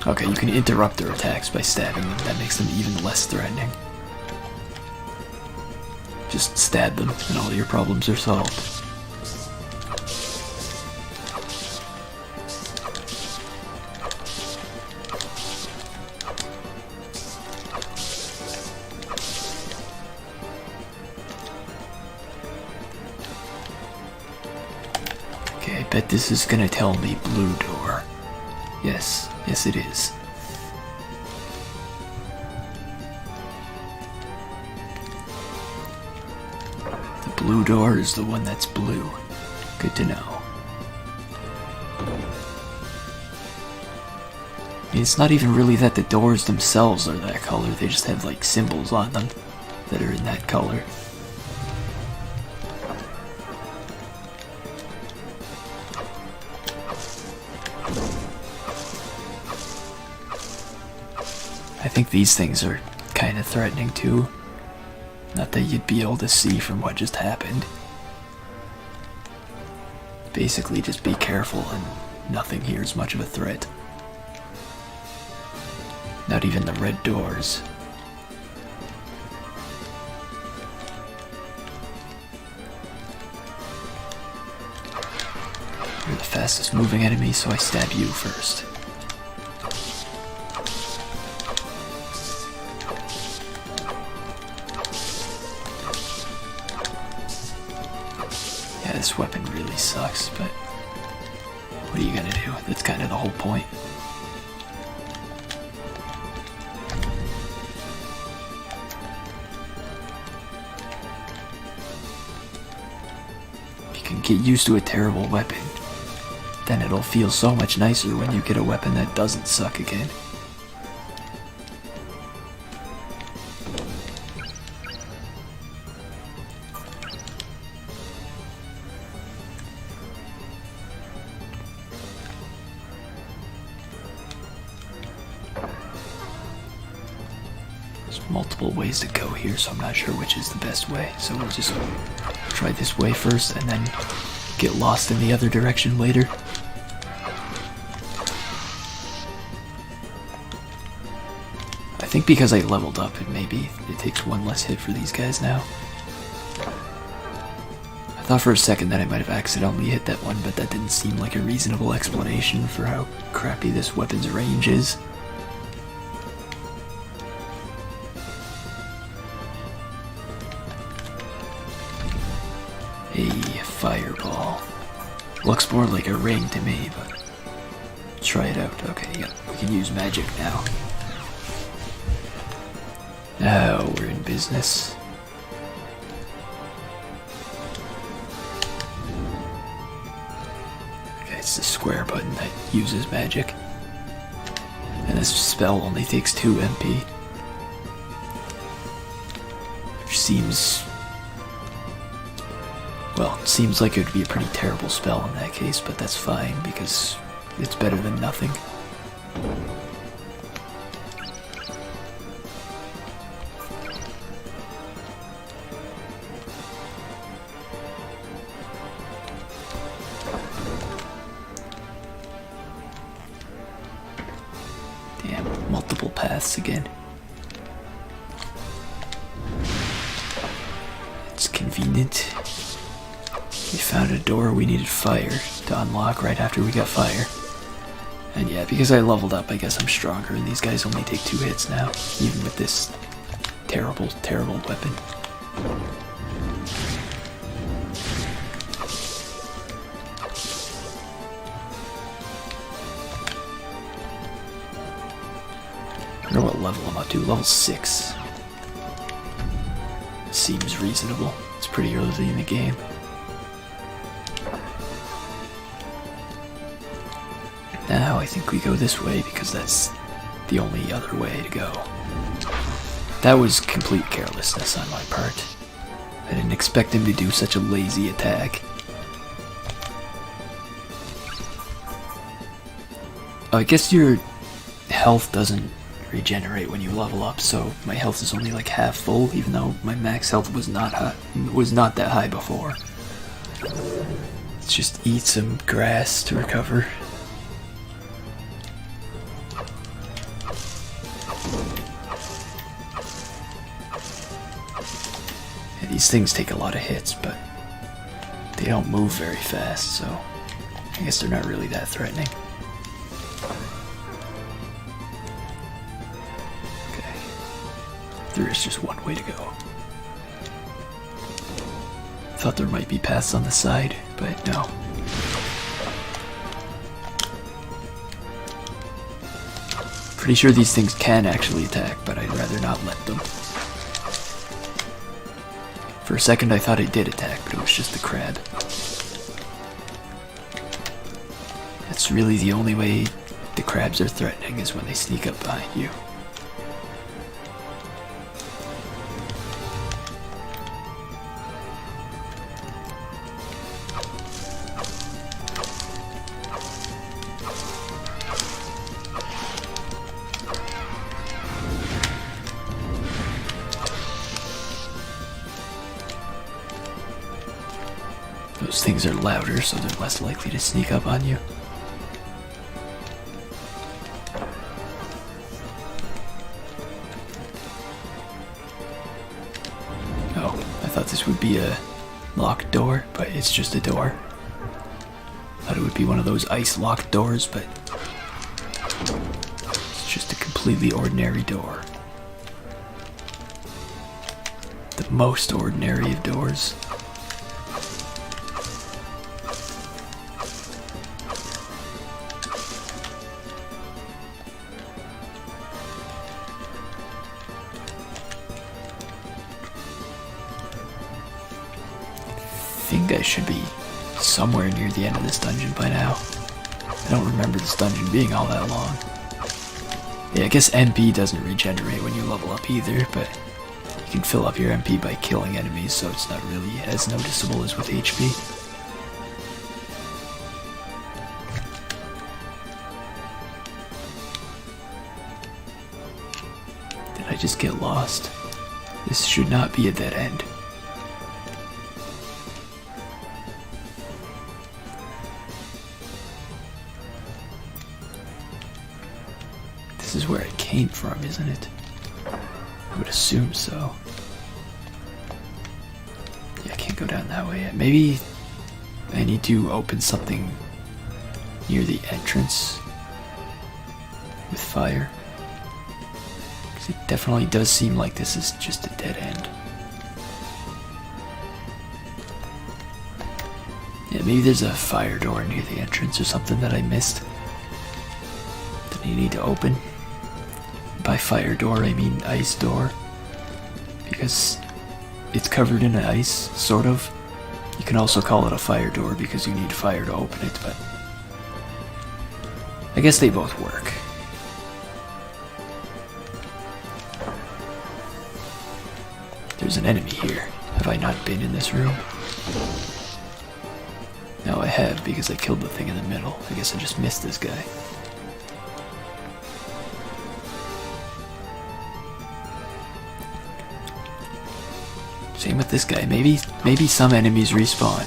Okay, you can interrupt their attacks by stabbing them. That makes them even less threatening. Just stab them and all your problems are solved. Okay, I bet this is gonna tell me blue door. Yes, yes it is. blue door is the one that's blue. Good to know. I mean, it's not even really that the doors themselves are that color, they just have like symbols on them that are in that color. I think these things are kind of threatening too. Not that you'd be able to see from what just happened. Basically, just be careful and nothing here is much of a threat. Not even the red doors. You're the fastest moving enemy, so I stab you first. Yeah, this weapon really sucks, but what are you gonna do? That's kind of the whole point. Get used to a terrible weapon, then it'll feel so much nicer when you get a weapon that doesn't suck again. There's multiple ways to go here, so I'm not sure which is the best way, so we'll just try this way first and then get lost in the other direction later. I think because I leveled up, maybe it takes one less hit for these guys now. I thought for a second that I might have accidentally hit that one, but that didn't seem like a reasonable explanation for how crappy this weapon's range is. A fireball. Looks more like a ring to me, but try it out. Okay, yeah, we can use magic now. Now we're in business. Okay, it's the square button that uses magic. And this spell only takes 2 MP. Which seems... well, it seems like it would be a pretty terrible spell in that case, but that's fine because it's better than nothing. Damn, multiple paths again. It's convenient. We found a door we needed fire to unlock right after we got fire. And yeah, because I leveled up, I guess I'm stronger, and these guys only take 2 hits now, even with this terrible, terrible weapon. I wonder what level I'm up to. Level 6. Seems reasonable. It's pretty early in the game. Now I think we go this way because that's the only other way to go. That was complete carelessness on my part. I didn't expect him to do such a lazy attack. Oh, I guess your health doesn't regenerate when you level up, so my health is only like half full, even though my max health was not that high before. Let's just eat some grass to recover. Yeah, these things take a lot of hits, but they don't move very fast, so I guess they're not really that threatening. There is just one way to go. Thought there might be paths on the side, but no. Pretty sure these things can actually attack, but I'd rather not let them. For a second I thought it did attack, but it was just the crab. That's really the only way the crabs are threatening, is when they sneak up behind you. Those things are louder, so they're less likely to sneak up on you. Oh, I thought this would be a locked door, but it's just a door. Thought it would be one of those ice locked doors, but it's just a completely ordinary door. The most ordinary of doors. I think I should be somewhere near the end of this dungeon by now. I don't remember this dungeon being all that long. Yeah, I guess MP doesn't regenerate when you level up either, but you can fill up your MP by killing enemies, so it's not really as noticeable as with HP. Did I just get lost? This should not be a dead end. This is where it came from, isn't it? I would assume so. Yeah, I can't go down that way yet. Maybe I need to open something near the entrance with fire. Because it definitely does seem like this is just a dead end. Yeah, maybe there's a fire door near the entrance or something that I missed that you need to open. By fire door, I mean ice door, because it's covered in ice, sort of. You can also call it a fire door because you need fire to open it, but I guess they both work. There's an enemy here. Have I not been in this room? No, I have, because I killed the thing in the middle. I guess I just missed this guy. Same with this guy. Maybe some enemies respawn.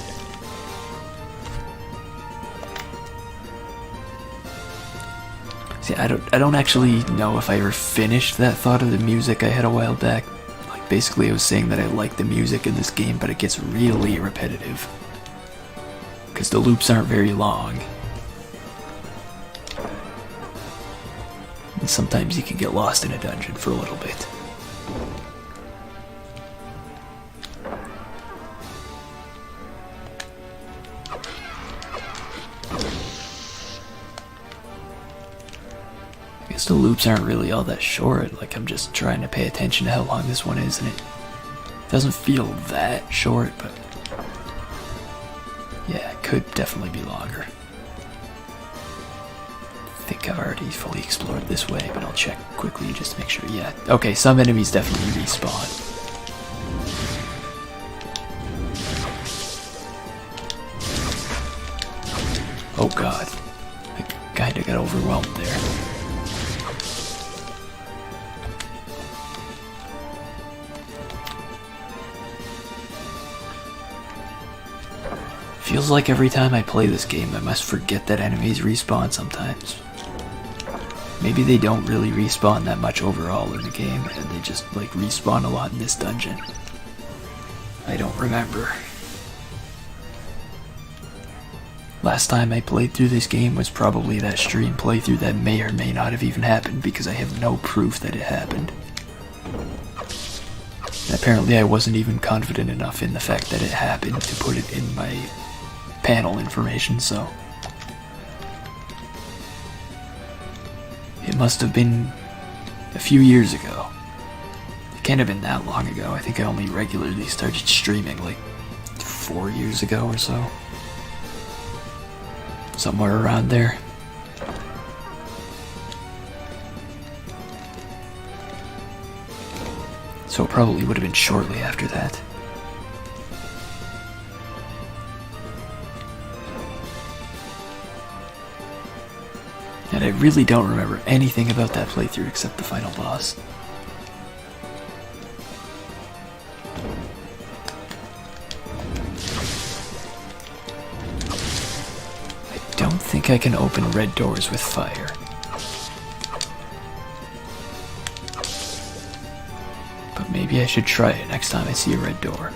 See, I don't actually know if I ever finished that thought of the music I had a while back. Like, basically I was saying that I like the music in this game, but it gets really repetitive. Because the loops aren't very long. And sometimes you can get lost in a dungeon for a little bit. I guess the loops aren't really all that short. Like, I'm just trying to pay attention to how long this one is, and it doesn't feel that short, but yeah, it could definitely be longer. I think I've already fully explored this way, but I'll check quickly just to make sure. Yeah, okay, some enemies definitely respawn. Oh god, I kinda got overwhelmed there. Feels like every time I play this game I must forget that enemies respawn sometimes. Maybe they don't really respawn that much overall in the game, and they just like respawn a lot in this dungeon. I don't remember. Last time I played through this game was probably that stream playthrough that may or may not have even happened, because I have no proof that it happened. And apparently I wasn't even confident enough in the fact that it happened to put it in my panel information, so it must have been a few years ago. Can't have been that long ago. I think I only regularly started streaming like 4 years ago or so. Somewhere around there. So it probably would have been shortly after that. And I really don't remember anything about that playthrough except the final boss. I don't think I can open red doors with fire. But maybe I should try it next time I see a red door.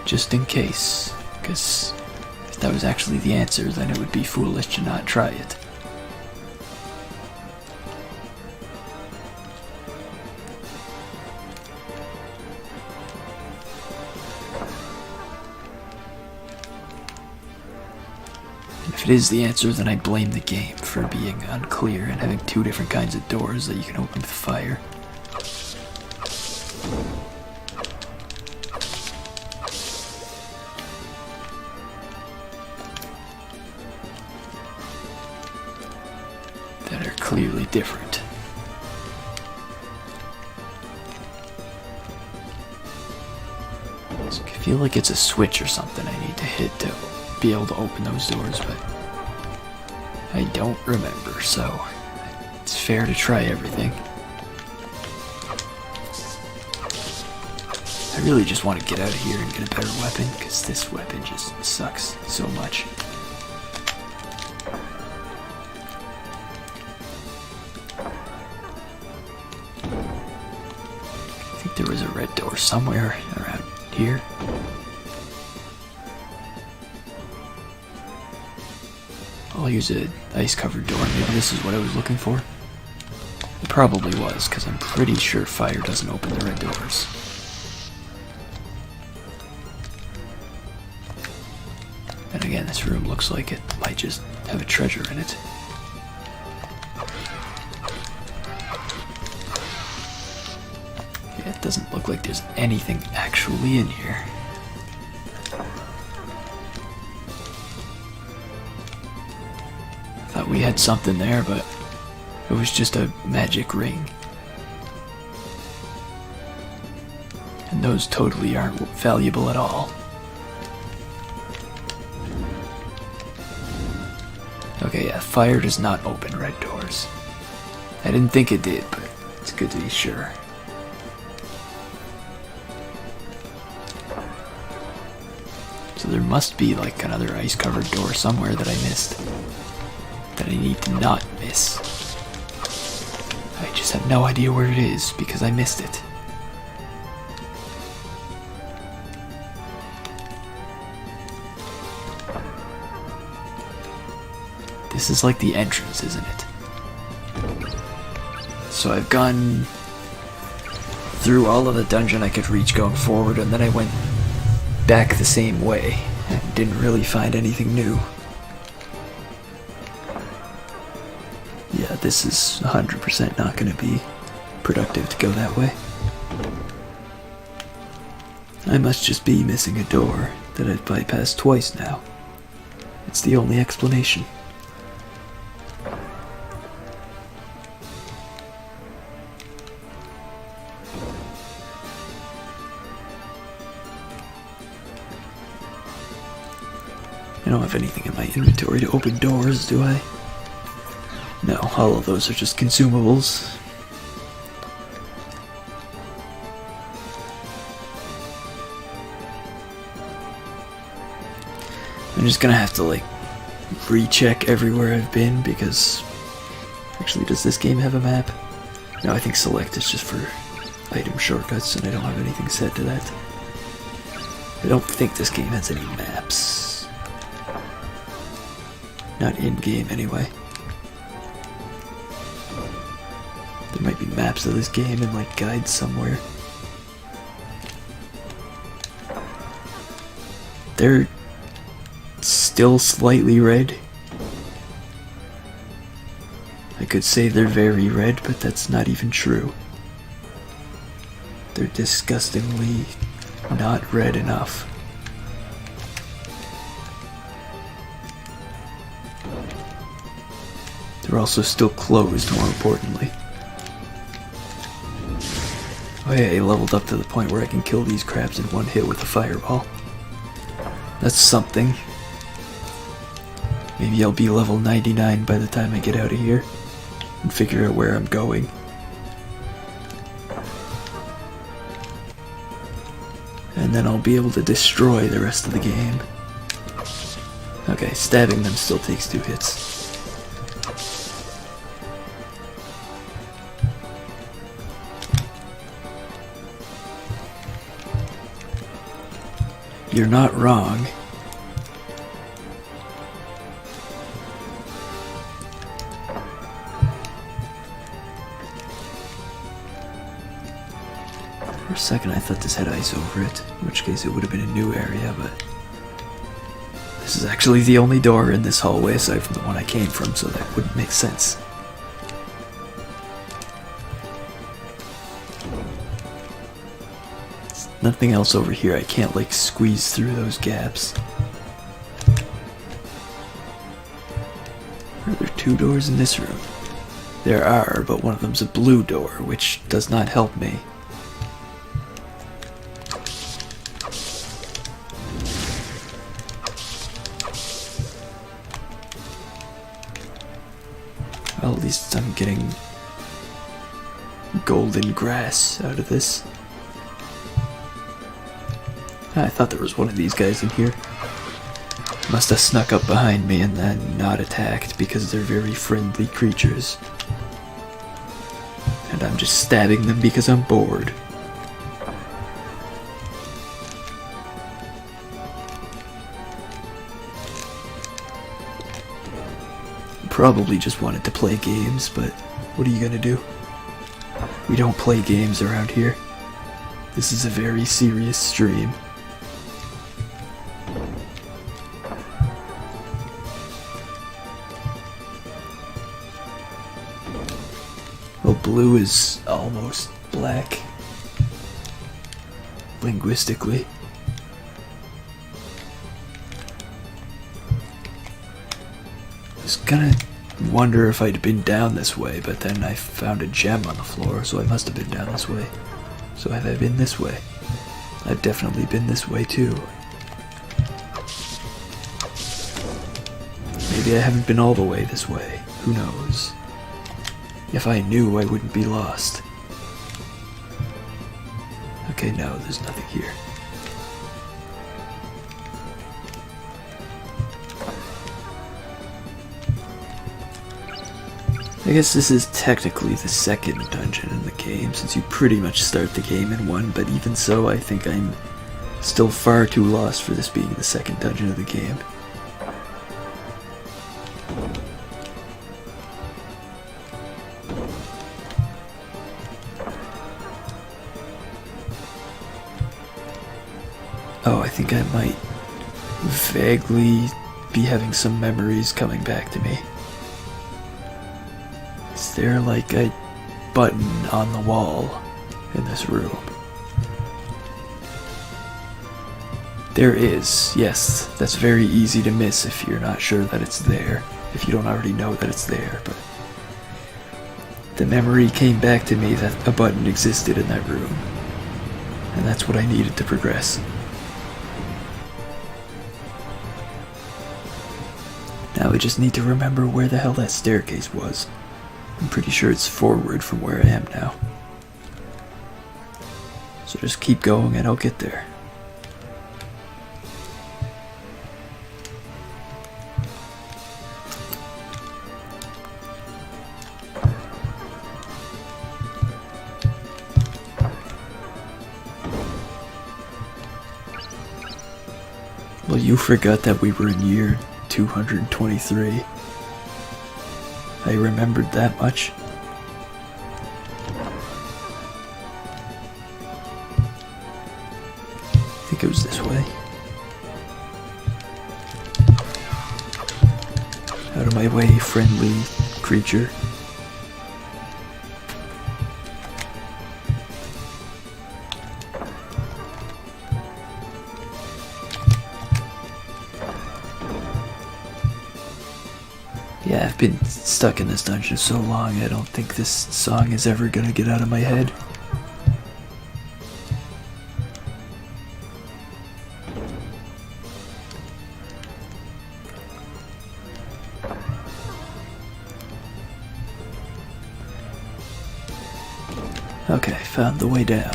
Just in case, because if that was actually the answer, then it would be foolish to not try it. And if it is the answer, then I blame the game for being unclear and having two different kinds of doors that you can open with fire. That are clearly different. So I feel like it's a switch or something I need to hit to be able to open those doors, but I don't remember, so it's fair to try everything. I really just want to get out of here and get a better weapon, because this weapon just sucks so much. I think there was a red door somewhere around here. I'll use an ice-covered door. Maybe this is what I was looking for. It probably was, because I'm pretty sure fire doesn't open the red doors. And again, this room looks like it might just have a treasure in it. Yeah, it doesn't look like there's anything actually in here. Thought we had something there, but it was just a magic ring. And those totally aren't valuable at all. Okay, yeah, fire does not open red doors. I didn't think it did, but it's good to be sure. So there must be like another ice-covered door somewhere that I missed. That I need to not miss. I just have no idea where it is because I missed it. This is like the entrance, isn't it? So I've gone through all of the dungeon I could reach going forward, and then I went back the same way and didn't really find anything new. Yeah, this is 100% not going to be productive to go that way. I must just be missing a door that I've bypassed twice now. It's the only explanation. I don't have anything in my inventory to open doors, do I? No, all of those are just consumables. I'm just gonna have to like recheck everywhere I've been because actually, does this game have a map? No, I think select is just for item shortcuts and I don't have anything set to that. I don't think this game has any maps. Not in-game anyway. There might be maps of this game and like guides somewhere. They're still slightly red, could say they're very red, but that's not even true. They're disgustingly not red enough. They're also still closed, more importantly. Oh yeah, I leveled up to the point where I can kill these crabs in one hit with a fireball. That's something. Maybe I'll be level 99 by the time I get out of here and figure out where I'm going. And then I'll be able to destroy the rest of the game. Okay, stabbing them still takes 2 hits. You're not wrong. For a second I thought this had ice over it, in which case it would have been a new area, but this is actually the only door in this hallway aside from the one I came from, so that wouldn't make sense. Nothing else over here. I can't like squeeze through those gaps. Are there 2 doors in this room? There are, but one of them's a blue door, which does not help me. Well, at least I'm getting golden grass out of this. I thought there was one of these guys in here. Must have snuck up behind me and then not attacked because they're very friendly creatures. And I'm just stabbing them because I'm bored. Probably just wanted to play games, but what are you gonna do? We don't play games around here. This is a very serious stream. Well, blue is almost black. Linguistically. I was gonna wonder if I'd been down this way, but then I found a gem on the floor, so I must have been down this way. So have I been this way? I've definitely been this way too. Maybe I haven't been all the way this way. Who knows? If I knew, I wouldn't be lost. Okay, no, there's nothing here. I guess this is technically the second dungeon in the game, since you pretty much start the game in one, but even so, I think I'm still far too lost for this being the second dungeon of the game. Oh, I think I might vaguely be having some memories coming back to me. Is there like a button on the wall in this room? There is, yes. That's very easy to miss if you're not sure that it's there, if you don't already know that it's there, but the memory came back to me that a button existed in that room, and that's what I needed to progress. Now I just need to remember where the hell that staircase was. I'm pretty sure it's forward from where I am now. So just keep going and I'll get there. Well, you forgot that we were in year 223. I remembered that much. I think it was this way. Out of my way, friendly creature. Yeah, I've been stuck in this dungeon so long, I don't think this song is ever gonna get out of my head. Okay, found the way down.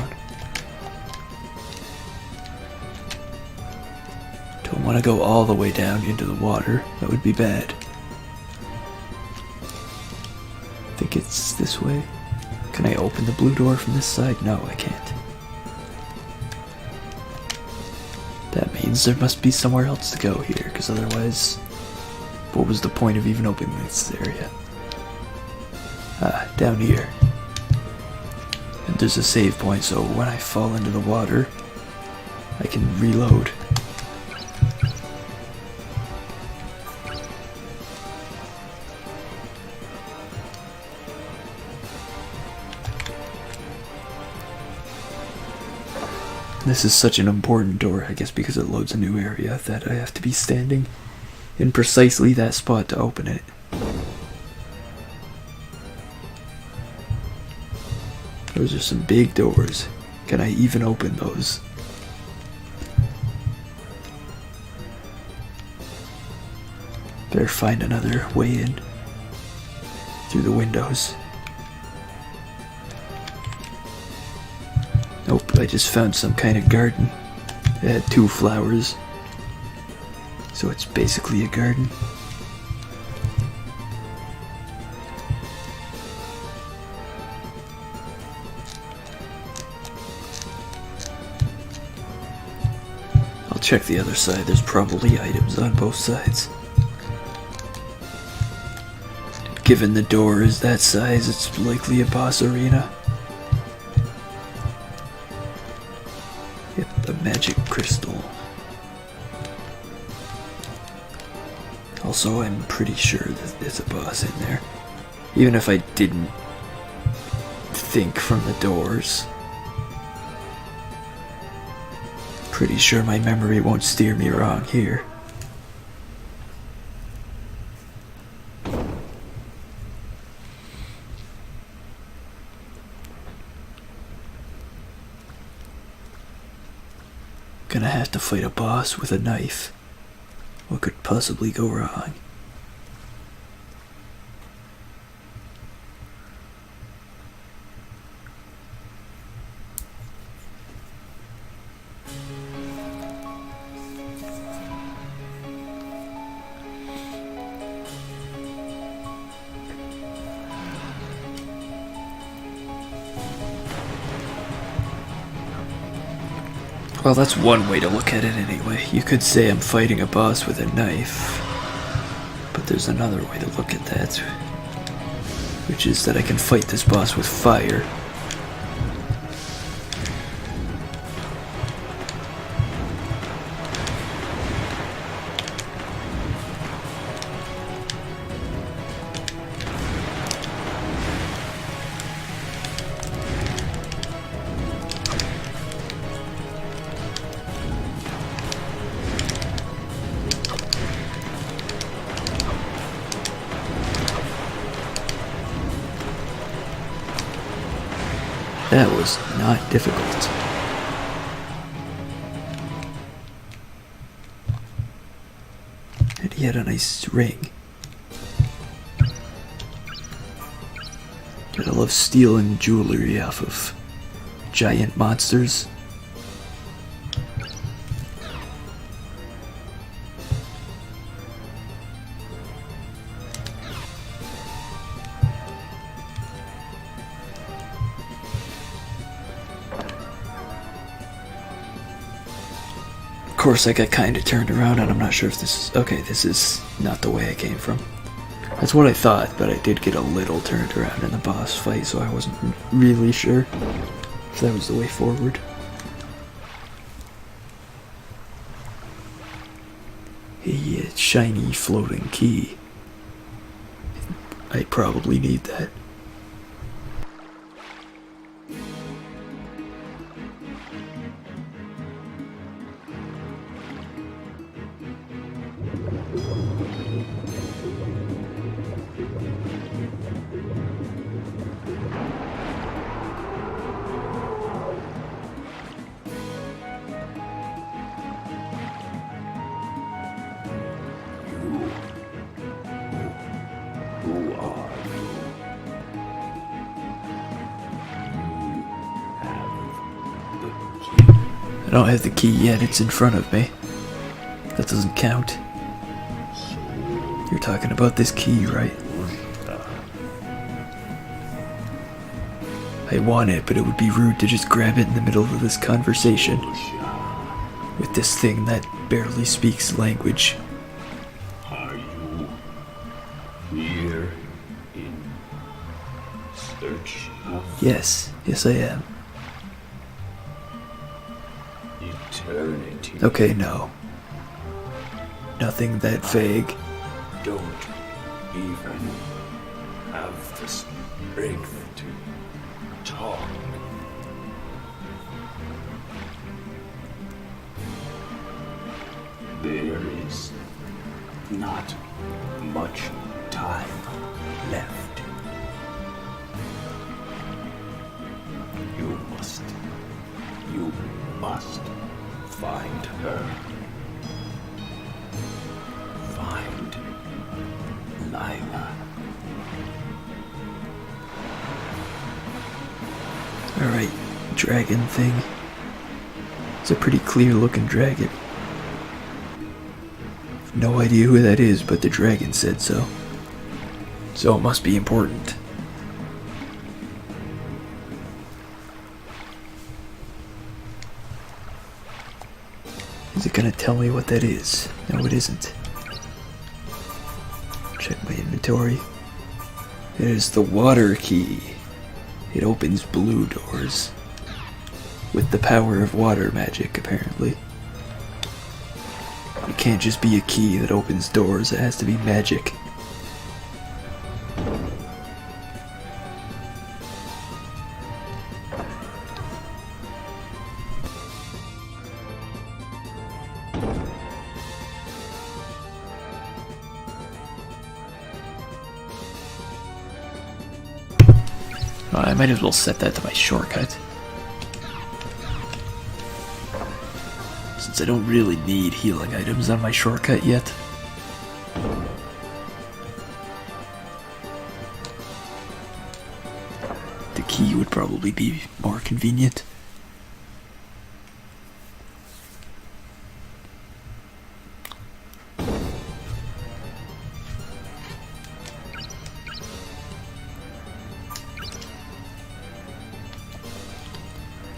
Don't want to go all the way down into the water. That would be bad. I think it's this way. Can I open the blue door from this side? No, I can't. That means there must be somewhere else to go here, because otherwise, what was the point of even opening this area? Ah, down here. And there's a save point, so when I fall into the water, I can reload. This is such an important door, I guess because it loads a new area, that I have to be standing in precisely that spot to open it. Those are some big doors. Can I even open those? Better find another way in through the windows. Nope, I just found some kind of garden. It had 2 flowers. So it's basically a garden. I'll check the other side. There's probably items on both sides. Given the door is that size, it's likely a boss arena. Yep, a magic crystal. Also, I'm pretty sure that there's a boss in there. Even if I didn't think from the doors. Pretty sure my memory won't steer me wrong here. Gonna have to fight a boss with a knife. What could possibly go wrong? Well, that's one way to look at it anyway. You could say I'm fighting a boss with a knife, but there's another way to look at that, which is that I can fight this boss with fire. That was not difficult. And he had a nice ring. Gotta love stealing jewelry off of giant monsters. Of course, I got kind of turned around, and I'm not sure if this is... Okay, this is not the way I came from. That's what I thought, but I did get a little turned around in the boss fight, so I wasn't really sure if that was the way forward. A shiny floating key. I probably need that. I don't have the key yet, it's in front of me. That doesn't count. You're talking about this key, right? I want it, but it would be rude to just grab it in the middle of this conversation. With this thing that barely speaks language. Are you here in search of Yes, yes I am. eternity? Okay, no. Nothing that vague. Don't even have the strength to talk. There is not much time left. You must find her. Find Lila. Alright, dragon thing. It's a pretty clear looking dragon. No idea who that is, but the dragon said so. So it must be important. Is it gonna tell me what that is? No, it isn't. Check my inventory. It is the water key. It opens blue doors. With the power of water magic, apparently. It can't just be a key that opens doors, it has to be magic. I might as well set that to my shortcut. Since I don't really need healing items on my shortcut yet. The key would probably be more convenient.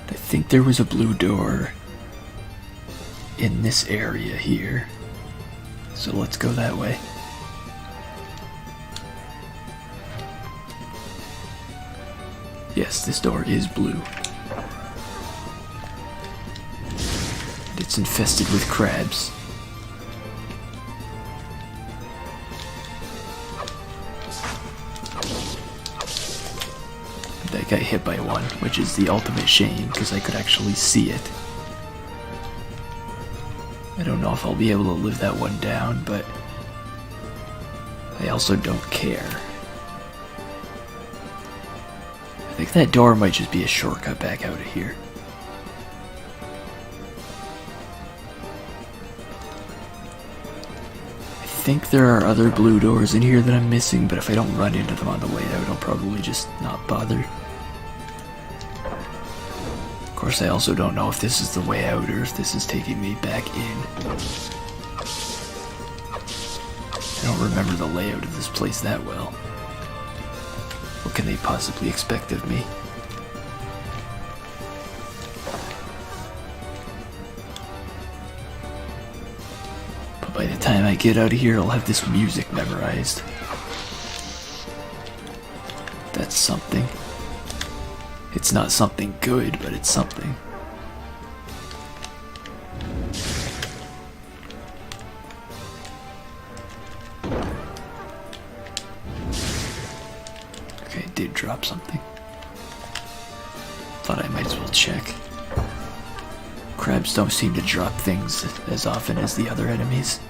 I think there was a blue door in this area here. So let's go that way. Yes, this door is blue. It's infested with crabs. I got hit by one, which is the ultimate shame because I could actually see it. I don't know if I'll be able to live that one down, but I also don't care. I think that door might just be a shortcut back out of here. I think there are other blue doors in here that I'm missing, but if I don't run into them on the way out, I'll probably just not bother. Of course, I also don't know if this is the way out or if this is taking me back in. I don't remember the layout of this place that well. What can they possibly expect of me? But by the time I get out of here, I'll have this music memorized. That's something. It's not something good, but it's something. Okay, it did drop something. Thought I might as well check. Crabs don't seem to drop things as often as the other enemies.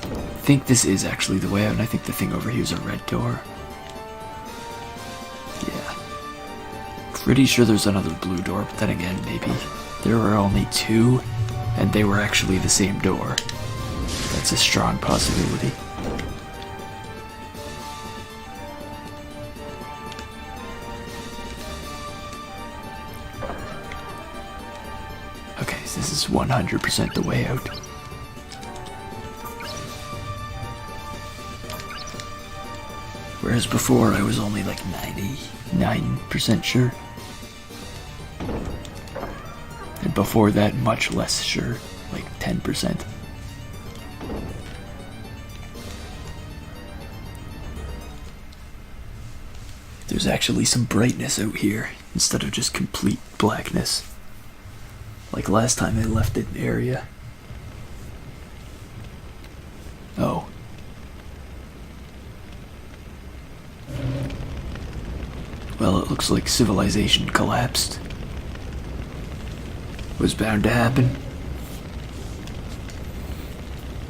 I think this is actually the way out, and I think the thing over here is a red door. Yeah. Pretty sure there's another blue door, but then again, maybe there were only two, and they were actually the same door. That's a strong possibility. 'cause this is 100% the way out. Whereas before I was only like 99% sure. And before that, much less sure, like 10%. There's actually some brightness out here, instead of just complete blackness. Like last time I left the area. Oh. Well, it looks like civilization collapsed. Was bound to happen.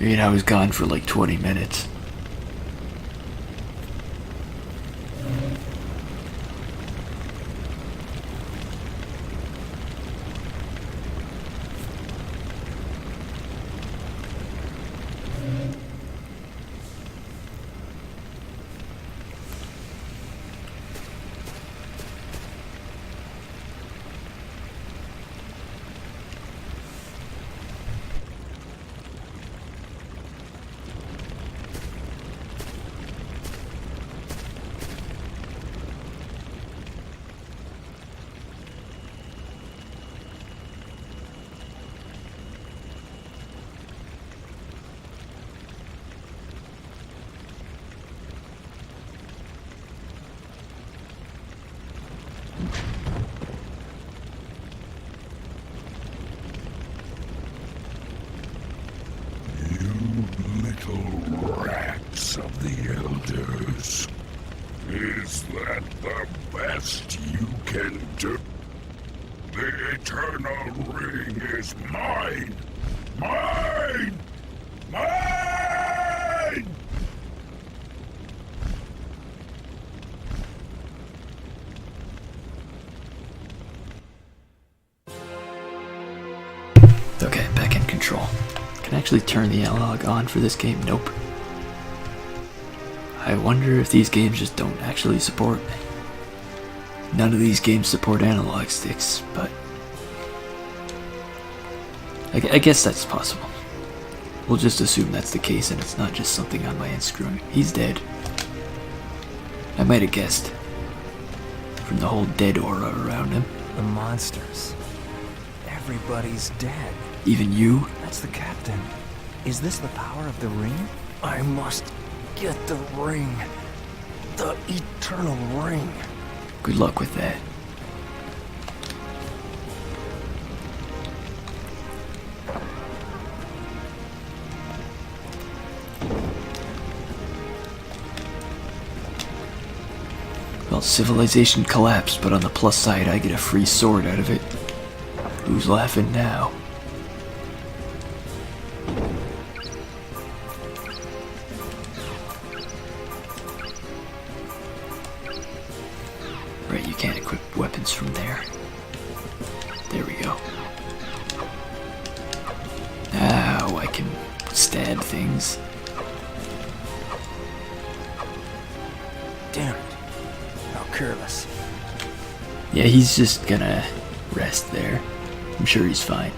I mean, I was gone for like 20 minutes. Rats of the Elders. Is that the best you can do? The Eternal Ring is mine! Mine! Mine! Okay, back in control. Can I actually turn the analog on for this game? Nope. I wonder if these games just don't actually support. None of these games support analog sticks, but I guess that's possible. We'll just assume that's the case and it's not just something on my end screwing. He's dead. I might have guessed from the whole dead aura around him. The monsters. Everybody's dead. Even you? That's the captain. Is this the power of the ring? I must get the ring. The eternal ring. Good luck with that. Well, civilization collapsed, but on the plus side, I get a free sword out of it. Who's laughing now? Right, you can't equip weapons from there. There we go. Now I can stab things. Damn it. How careless. Yeah, he's just gonna rest there. I'm sure he's fine.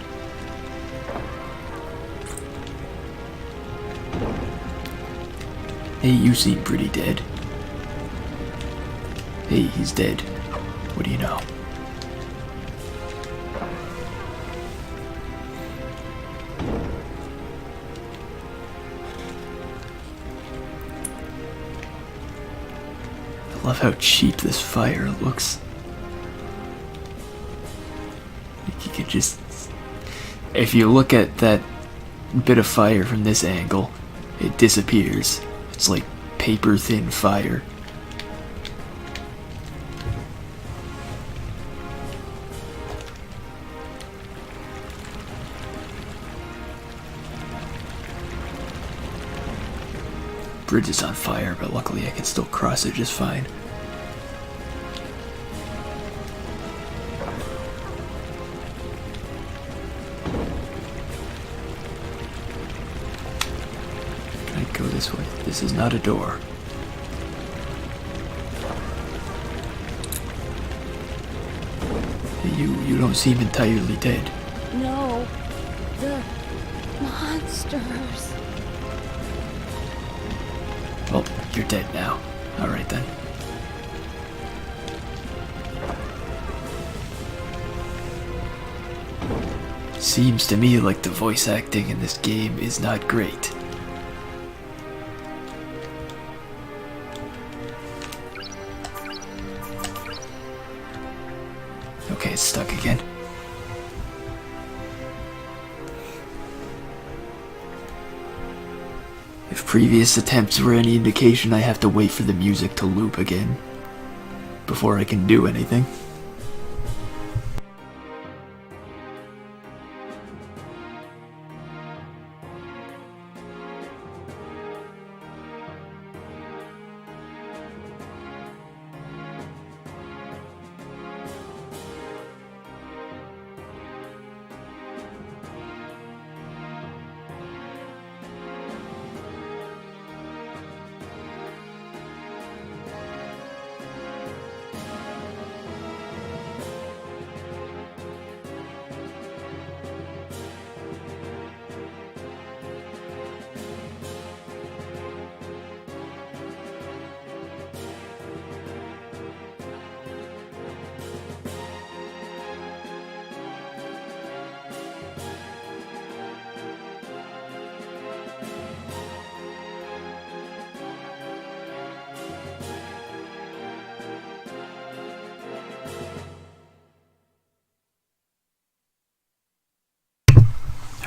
Hey, you seem pretty dead. Hey, he's dead. What do you know? I love how cheap this fire looks. Like you could just... If you look at that bit of fire from this angle, it disappears. It's like paper thin fire. Bridge is on fire, but luckily I can still cross it just fine. Can I go this way? This is not a door. Hey, you don't seem entirely dead. No, The monsters. Well, you're dead now. Alright then. Seems to me like the voice acting in this game is not great. Okay, it's stuck again. If previous attempts were any indication, I have to wait for the music to loop again before I can do anything.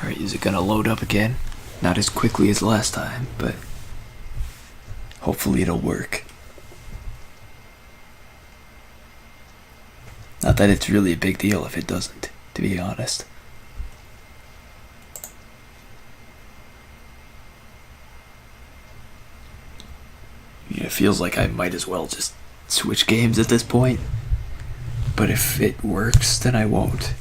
Alright, is it gonna load up again? Not as quickly as last time, but hopefully it'll work. Not that it's really a big deal if it doesn't, to be honest. Yeah, it feels like I might as well just switch games at this point. But if it works, then I won't.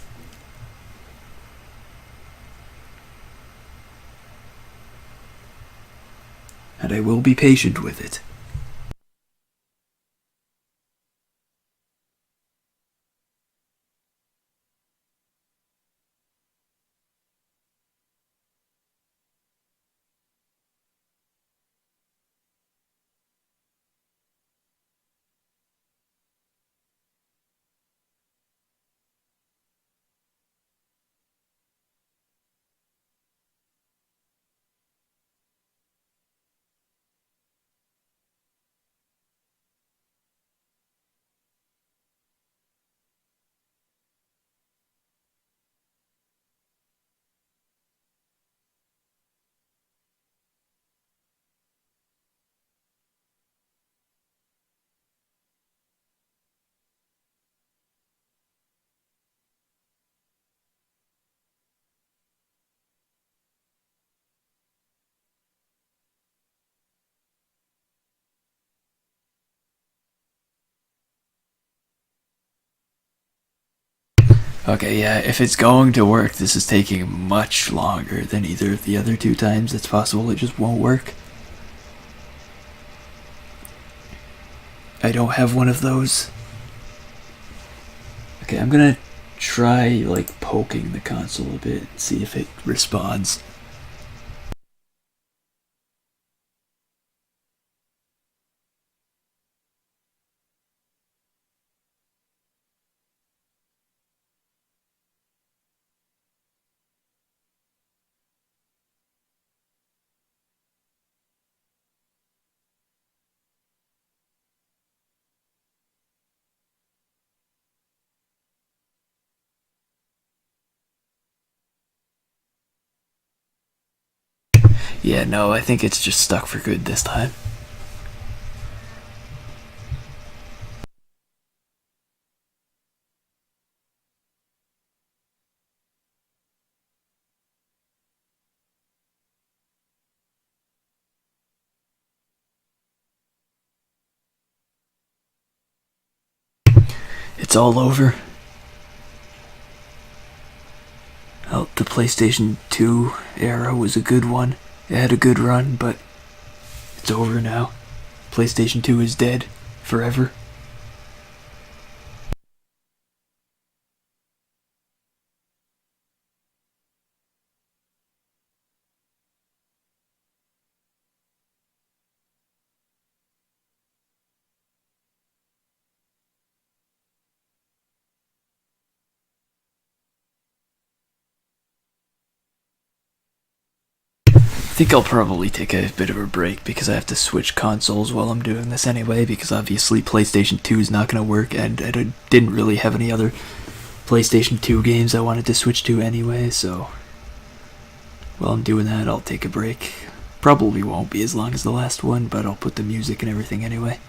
And I will be patient with it. Okay, yeah, if it's going to work, this is taking much longer than either of the other two times. It's possible it just won't work. I don't have one of those. Okay, I'm gonna try, like, poking the console a bit and see if it responds. Yeah, no, I think it's just stuck for good this time. It's all over. Well, the PlayStation 2 era was a good one. It had a good run, but it's over now. PlayStation 2 is dead forever. think I'll probably take a bit of a break because I have to switch consoles while I'm doing this anyway, because obviously PlayStation 2 is not going to work, and I didn't really have any other PlayStation 2 games I wanted to switch to anyway, so while I'm doing that, I'll take a break. Probably won't be as long as the last one, but I'll put the music and everything anyway.